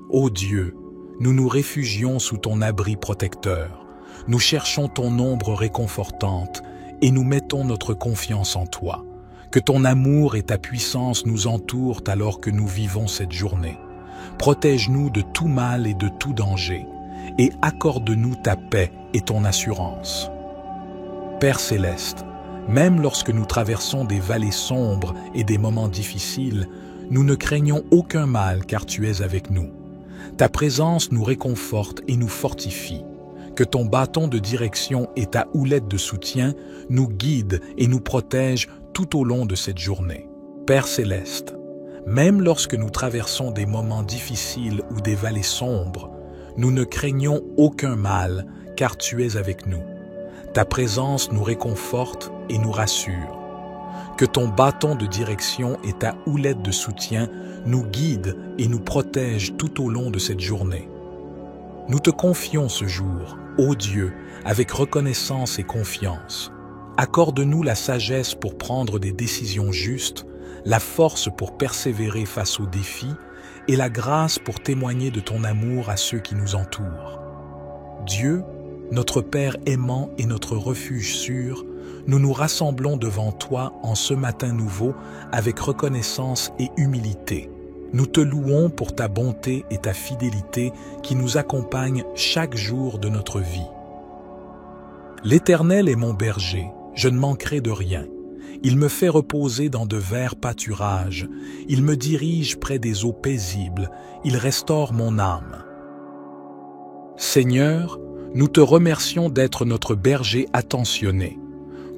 Ô Dieu, nous nous réfugions sous ton abri protecteur, nous cherchons ton ombre réconfortante et nous mettons notre confiance en toi. Que ton amour et ta puissance nous entourent alors que nous vivons cette journée. Protège-nous de tout mal et de tout danger, et accorde-nous ta paix et ton assurance. Père céleste, même lorsque nous traversons des vallées sombres et des moments difficiles, nous ne craignons aucun mal car tu es avec nous. Ta présence nous réconforte et nous fortifie. Que ton bâton de direction et ta houlette de soutien nous guident et nous protègent tout au long de cette journée. Père céleste, même lorsque nous traversons des moments difficiles ou des vallées sombres, nous ne craignons aucun mal car tu es avec nous. Ta présence nous réconforte et nous rassure. Que ton bâton de direction et ta houlette de soutien nous guident et nous protègent tout au long de cette journée. Nous te confions ce jour, ô Dieu, avec reconnaissance et confiance. Accorde-nous la sagesse pour prendre des décisions justes, la force pour persévérer face aux défis et la grâce pour témoigner de ton amour à ceux qui nous entourent. Dieu, notre Père aimant et notre refuge sûr, nous nous rassemblons devant toi en ce matin nouveau avec reconnaissance et humilité. Nous te louons pour ta bonté et ta fidélité qui nous accompagnent chaque jour de notre vie. L'Éternel est mon berger, je ne manquerai de rien. Il me fait reposer dans de verts pâturages, il me dirige près des eaux paisibles, il restaure mon âme. Seigneur, nous te remercions d'être notre berger attentionné.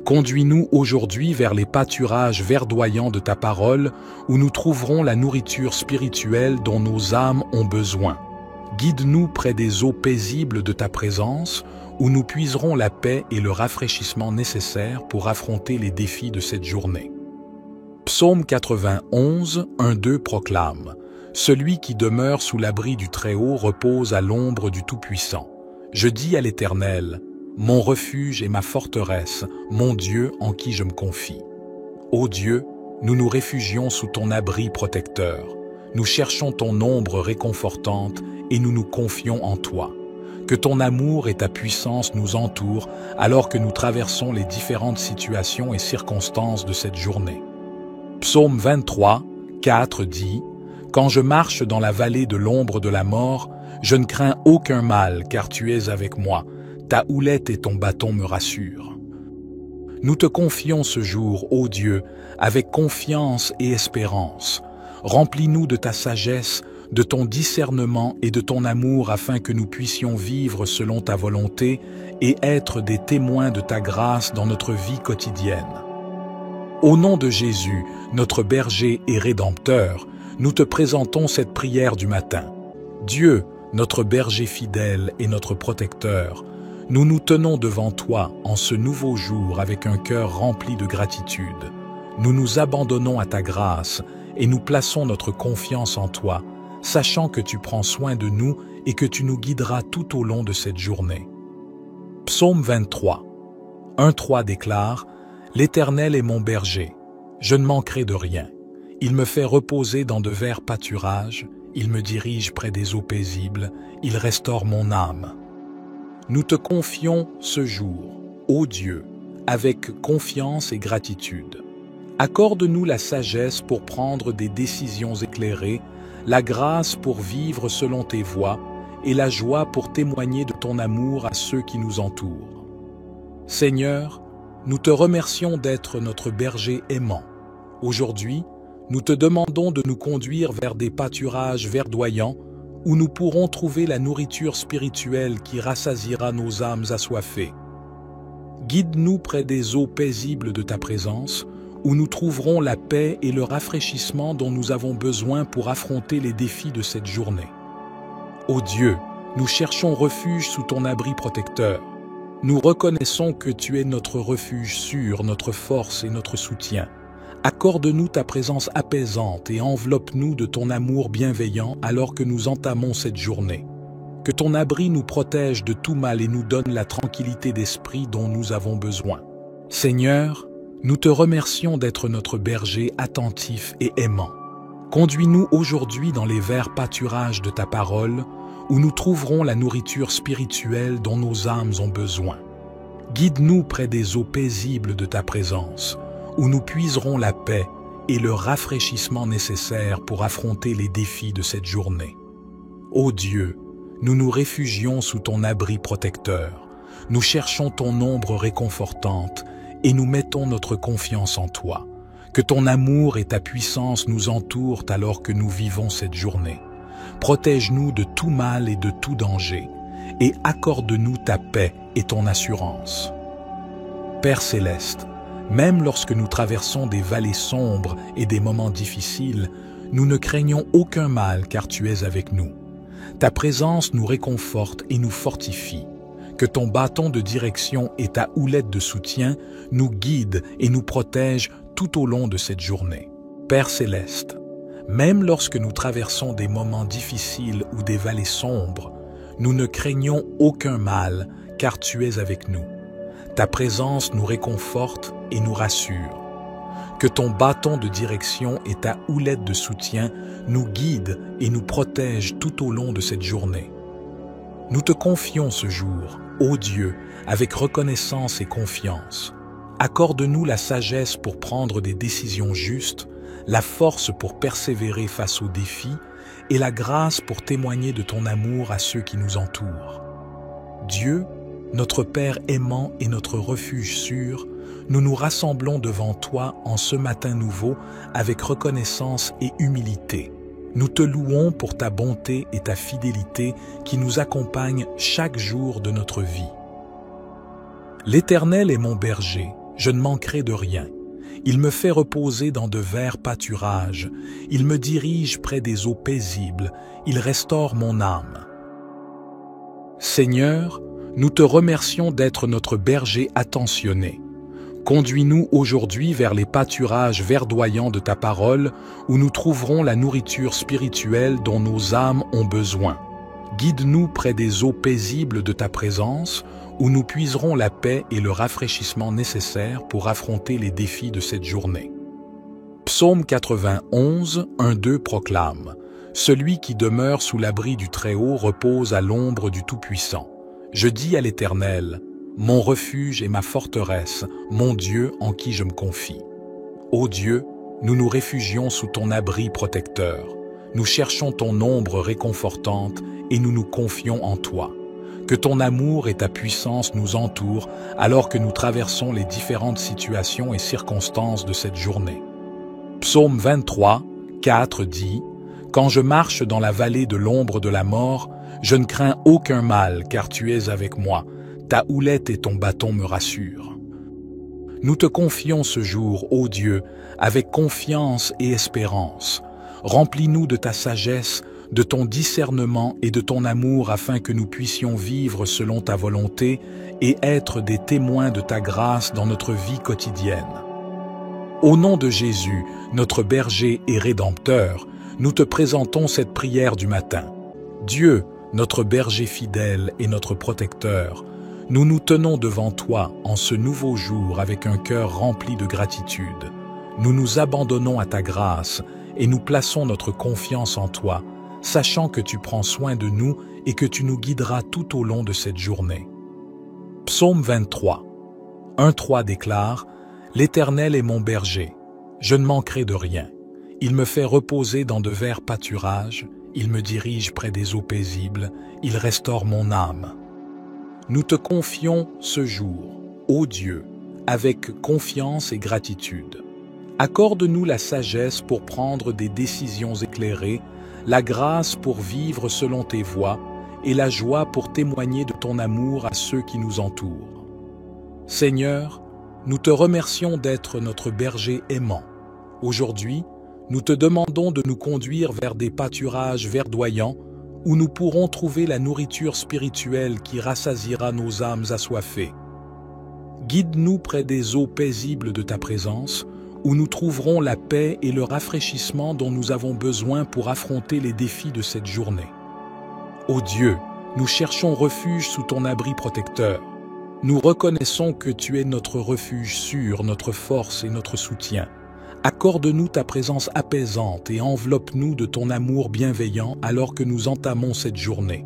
Conduis-nous aujourd'hui vers les pâturages verdoyants de ta parole, où nous trouverons la nourriture spirituelle dont nos âmes ont besoin. Guide-nous près des eaux paisibles de ta présence, où nous puiserons la paix et le rafraîchissement nécessaires pour affronter les défis de cette journée. Psaume 91, 1-2 proclame « Celui qui demeure sous l'abri du Très-Haut repose à l'ombre du Tout-Puissant. Je dis à l'Éternel, mon refuge et ma forteresse, mon Dieu en qui je me confie. Ô Dieu, nous nous réfugions sous ton abri protecteur. Nous cherchons ton ombre réconfortante et nous nous confions en toi. Que ton amour et ta puissance nous entourent alors que nous traversons les différentes situations et circonstances de cette journée. Psaume 23, 4 dit « Quand je marche dans la vallée de l'ombre de la mort, je ne crains aucun mal car tu es avec moi. Ta houlette et ton bâton me rassurent. » Nous te confions ce jour, ô Dieu, avec confiance et espérance. Remplis-nous de ta sagesse, de ton discernement et de ton amour afin que nous puissions vivre selon ta volonté et être des témoins de ta grâce dans notre vie quotidienne. Au nom de Jésus, notre berger et rédempteur, nous te présentons cette prière du matin. Dieu, notre berger fidèle et notre protecteur, nous nous tenons devant toi en ce nouveau jour avec un cœur rempli de gratitude. Nous nous abandonnons à ta grâce et nous plaçons notre confiance en toi, sachant que tu prends soin de nous et que tu nous guideras tout au long de cette journée. Psaume 23, 1-3 déclare « L'Éternel est mon berger, je ne manquerai de rien. Il me fait reposer dans de verts pâturages, il me dirige près des eaux paisibles, il restaure mon âme. » Nous te confions ce jour, ô Dieu, avec confiance et gratitude. Accorde-nous la sagesse pour prendre des décisions éclairées, la grâce pour vivre selon tes voies et la joie pour témoigner de ton amour à ceux qui nous entourent. Seigneur, nous te remercions d'être notre berger aimant. Aujourd'hui, nous te demandons de nous conduire vers des pâturages verdoyants où nous pourrons trouver la nourriture spirituelle qui rassasiera nos âmes assoiffées. Guide-nous près des eaux paisibles de ta présence, où nous trouverons la paix et le rafraîchissement dont nous avons besoin pour affronter les défis de cette journée. Ô Dieu, nous cherchons refuge sous ton abri protecteur. Nous reconnaissons que tu es notre refuge sûr, notre force et notre soutien. Accorde-nous ta présence apaisante et enveloppe-nous de ton amour bienveillant alors que nous entamons cette journée. Que ton abri nous protège de tout mal et nous donne la tranquillité d'esprit dont nous avons besoin. Seigneur, nous te remercions d'être notre berger attentif et aimant. Conduis-nous aujourd'hui dans les verts pâturages de ta parole, où nous trouverons la nourriture spirituelle dont nos âmes ont besoin. Guide-nous près des eaux paisibles de ta présence, où nous puiserons la paix et le rafraîchissement nécessaires pour affronter les défis de cette journée. Ô Dieu, nous nous réfugions sous ton abri protecteur, nous cherchons ton ombre réconfortante et nous mettons notre confiance en toi. Que ton amour et ta puissance nous entourent alors que nous vivons cette journée. Protège-nous de tout mal et de tout danger, et accorde-nous ta paix et ton assurance. Père céleste, même lorsque nous traversons des vallées sombres et des moments difficiles, nous ne craignons aucun mal car tu es avec nous. Ta présence nous réconforte et nous fortifie. Que ton bâton de direction et ta houlette de soutien nous guident et nous protègent tout au long de cette journée. Père céleste, même lorsque nous traversons des moments difficiles ou des vallées sombres, nous ne craignons aucun mal car tu es avec nous. Ta présence nous réconforte et nous rassure. Que ton bâton de direction et ta houlette de soutien nous guident et nous protègent tout au long de cette journée. Nous te confions ce jour, ô Dieu, avec reconnaissance et confiance. Accorde-nous la sagesse pour prendre des décisions justes, la force pour persévérer face aux défis et la grâce pour témoigner de ton amour à ceux qui nous entourent. Dieu, notre Père aimant et notre refuge sûr, nous nous rassemblons devant toi en ce matin nouveau avec reconnaissance et humilité. Nous te louons pour ta bonté et ta fidélité qui nous accompagnent chaque jour de notre vie. L'Éternel est mon berger, je ne manquerai de rien. Il me fait reposer dans de verts pâturages, il me dirige près des eaux paisibles, il restaure mon âme. Seigneur, nous te remercions d'être notre berger attentionné. Conduis-nous aujourd'hui vers les pâturages verdoyants de ta parole, où nous trouverons la nourriture spirituelle dont nos âmes ont besoin. Guide-nous près des eaux paisibles de ta présence, où nous puiserons la paix et le rafraîchissement nécessaires pour affronter les défis de cette journée. Psaume 91, 1-2 proclame « Celui qui demeure sous l'abri du Très-Haut repose à l'ombre du Tout-Puissant. Je dis à l'Éternel, mon refuge et ma forteresse, mon Dieu en qui je me confie. Ô Dieu, nous nous réfugions sous ton abri protecteur. Nous cherchons ton ombre réconfortante et nous nous confions en toi. Que ton amour et ta puissance nous entourent alors que nous traversons les différentes situations et circonstances de cette journée. Psaume 23, 4 dit « Quand je marche dans la vallée de l'ombre de la mort, je ne crains aucun mal car tu es avec moi. Ta houlette et ton bâton me rassurent. » Nous te confions ce jour, ô Dieu, avec confiance et espérance. Remplis-nous de ta sagesse, de ton discernement et de ton amour afin que nous puissions vivre selon ta volonté et être des témoins de ta grâce dans notre vie quotidienne. Au nom de Jésus, notre berger et rédempteur, nous te présentons cette prière du matin. Dieu, notre berger fidèle et notre protecteur, nous nous tenons devant toi en ce nouveau jour avec un cœur rempli de gratitude. Nous nous abandonnons à ta grâce et nous plaçons notre confiance en toi, sachant que tu prends soin de nous et que tu nous guideras tout au long de cette journée. Psaume 23, 1-3 déclare « L'Éternel est mon berger, je ne manquerai de rien. Il me fait reposer dans de verts pâturages, il me dirige près des eaux paisibles, il restaure mon âme. » Nous te confions ce jour, ô Dieu, avec confiance et gratitude. Accorde-nous la sagesse pour prendre des décisions éclairées, la grâce pour vivre selon tes voies et la joie pour témoigner de ton amour à ceux qui nous entourent. Seigneur, nous te remercions d'être notre berger aimant. Aujourd'hui, nous te demandons de nous conduire vers des pâturages verdoyants où nous pourrons trouver la nourriture spirituelle qui rassasiera nos âmes assoiffées. Guide-nous près des eaux paisibles de ta présence, où nous trouverons la paix et le rafraîchissement dont nous avons besoin pour affronter les défis de cette journée. Ô Dieu, nous cherchons refuge sous ton abri protecteur. Nous reconnaissons que tu es notre refuge sûr, notre force et notre soutien. Accorde-nous ta présence apaisante et enveloppe-nous de ton amour bienveillant alors que nous entamons cette journée.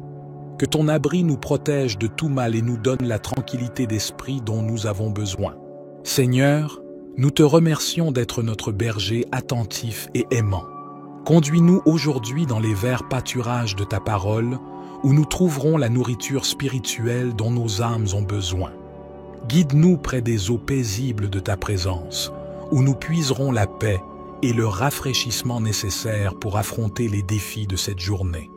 Que ton abri nous protège de tout mal et nous donne la tranquillité d'esprit dont nous avons besoin. Seigneur, nous te remercions d'être notre berger attentif et aimant. Conduis-nous aujourd'hui dans les verts pâturages de ta parole, où nous trouverons la nourriture spirituelle dont nos âmes ont besoin. Guide-nous près des eaux paisibles de ta présence, où nous puiserons la paix et le rafraîchissement nécessaires pour affronter les défis de cette journée.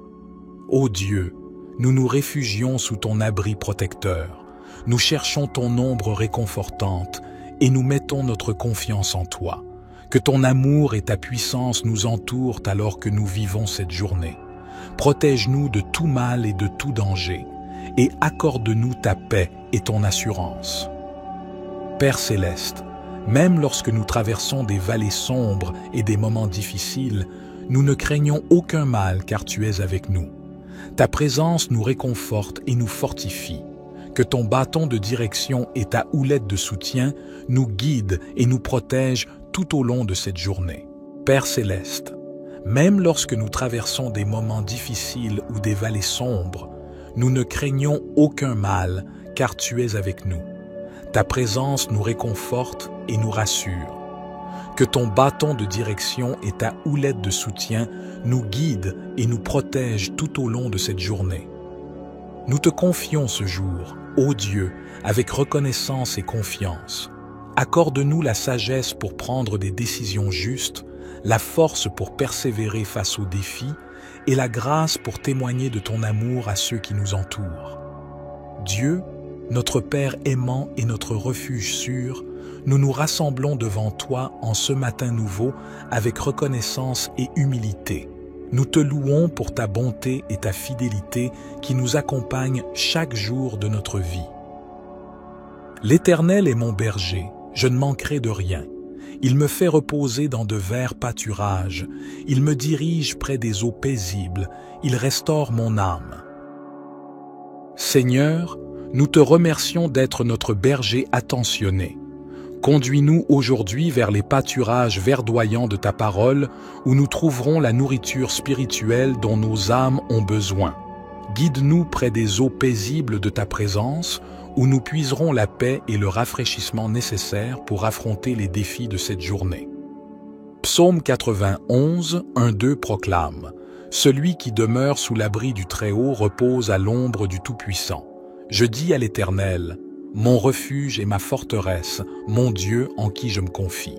Ô Dieu, nous nous réfugions sous ton abri protecteur, nous cherchons ton ombre réconfortante et nous mettons notre confiance en toi. Que ton amour et ta puissance nous entourent alors que nous vivons cette journée. Protège-nous de tout mal et de tout danger, et accorde-nous ta paix et ton assurance. Père céleste, même lorsque nous traversons des vallées sombres et des moments difficiles, nous ne craignons aucun mal car tu es avec nous. Ta présence nous réconforte et nous fortifie. Que ton bâton de direction et ta houlette de soutien nous guident et nous protègent tout au long de cette journée. Père céleste, même lorsque nous traversons des moments difficiles ou des vallées sombres, nous ne craignons aucun mal car tu es avec nous. Ta présence nous réconforte et nous rassure. Que ton bâton de direction et ta houlette de soutien nous guident et nous protègent tout au long de cette journée. Nous te confions ce jour, ô Dieu, avec reconnaissance et confiance. Accorde-nous la sagesse pour prendre des décisions justes, la force pour persévérer face aux défis et la grâce pour témoigner de ton amour à ceux qui nous entourent. Dieu, notre Père aimant et notre refuge sûr, nous nous rassemblons devant toi en ce matin nouveau avec reconnaissance et humilité. Nous te louons pour ta bonté et ta fidélité qui nous accompagnent chaque jour de notre vie. L'Éternel est mon berger, je ne manquerai de rien. Il me fait reposer dans de verts pâturages, il me dirige près des eaux paisibles, il restaure mon âme. Seigneur, nous te remercions d'être notre berger attentionné. Conduis-nous aujourd'hui vers les pâturages verdoyants de ta parole, où nous trouverons la nourriture spirituelle dont nos âmes ont besoin. Guide-nous près des eaux paisibles de ta présence, où nous puiserons la paix et le rafraîchissement nécessaires pour affronter les défis de cette journée. Psaume 91, 1-2 proclame « Celui qui demeure sous l'abri du Très-Haut repose à l'ombre du Tout-Puissant. Je dis à l'Éternel, mon refuge et ma forteresse, mon Dieu en qui je me confie.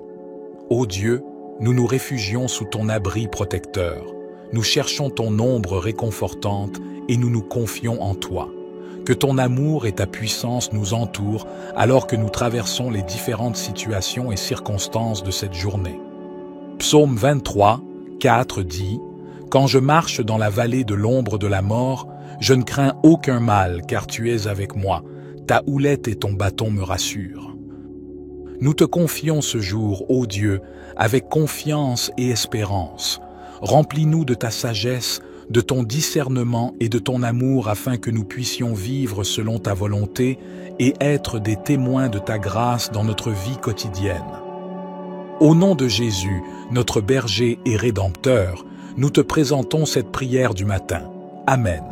Ô Dieu, nous nous réfugions sous ton abri protecteur. Nous cherchons ton ombre réconfortante et nous nous confions en toi. Que ton amour et ta puissance nous entourent alors que nous traversons les différentes situations et circonstances de cette journée. Psaume 23, 4 dit « Quand je marche dans la vallée de l'ombre de la mort, je ne crains aucun mal car tu es avec moi. Ta houlette et ton bâton me rassurent. » Nous te confions ce jour, ô Dieu, avec confiance et espérance. Remplis-nous de ta sagesse, de ton discernement et de ton amour afin que nous puissions vivre selon ta volonté et être des témoins de ta grâce dans notre vie quotidienne. Au nom de Jésus, notre berger et rédempteur, nous te présentons cette prière du matin. Amen.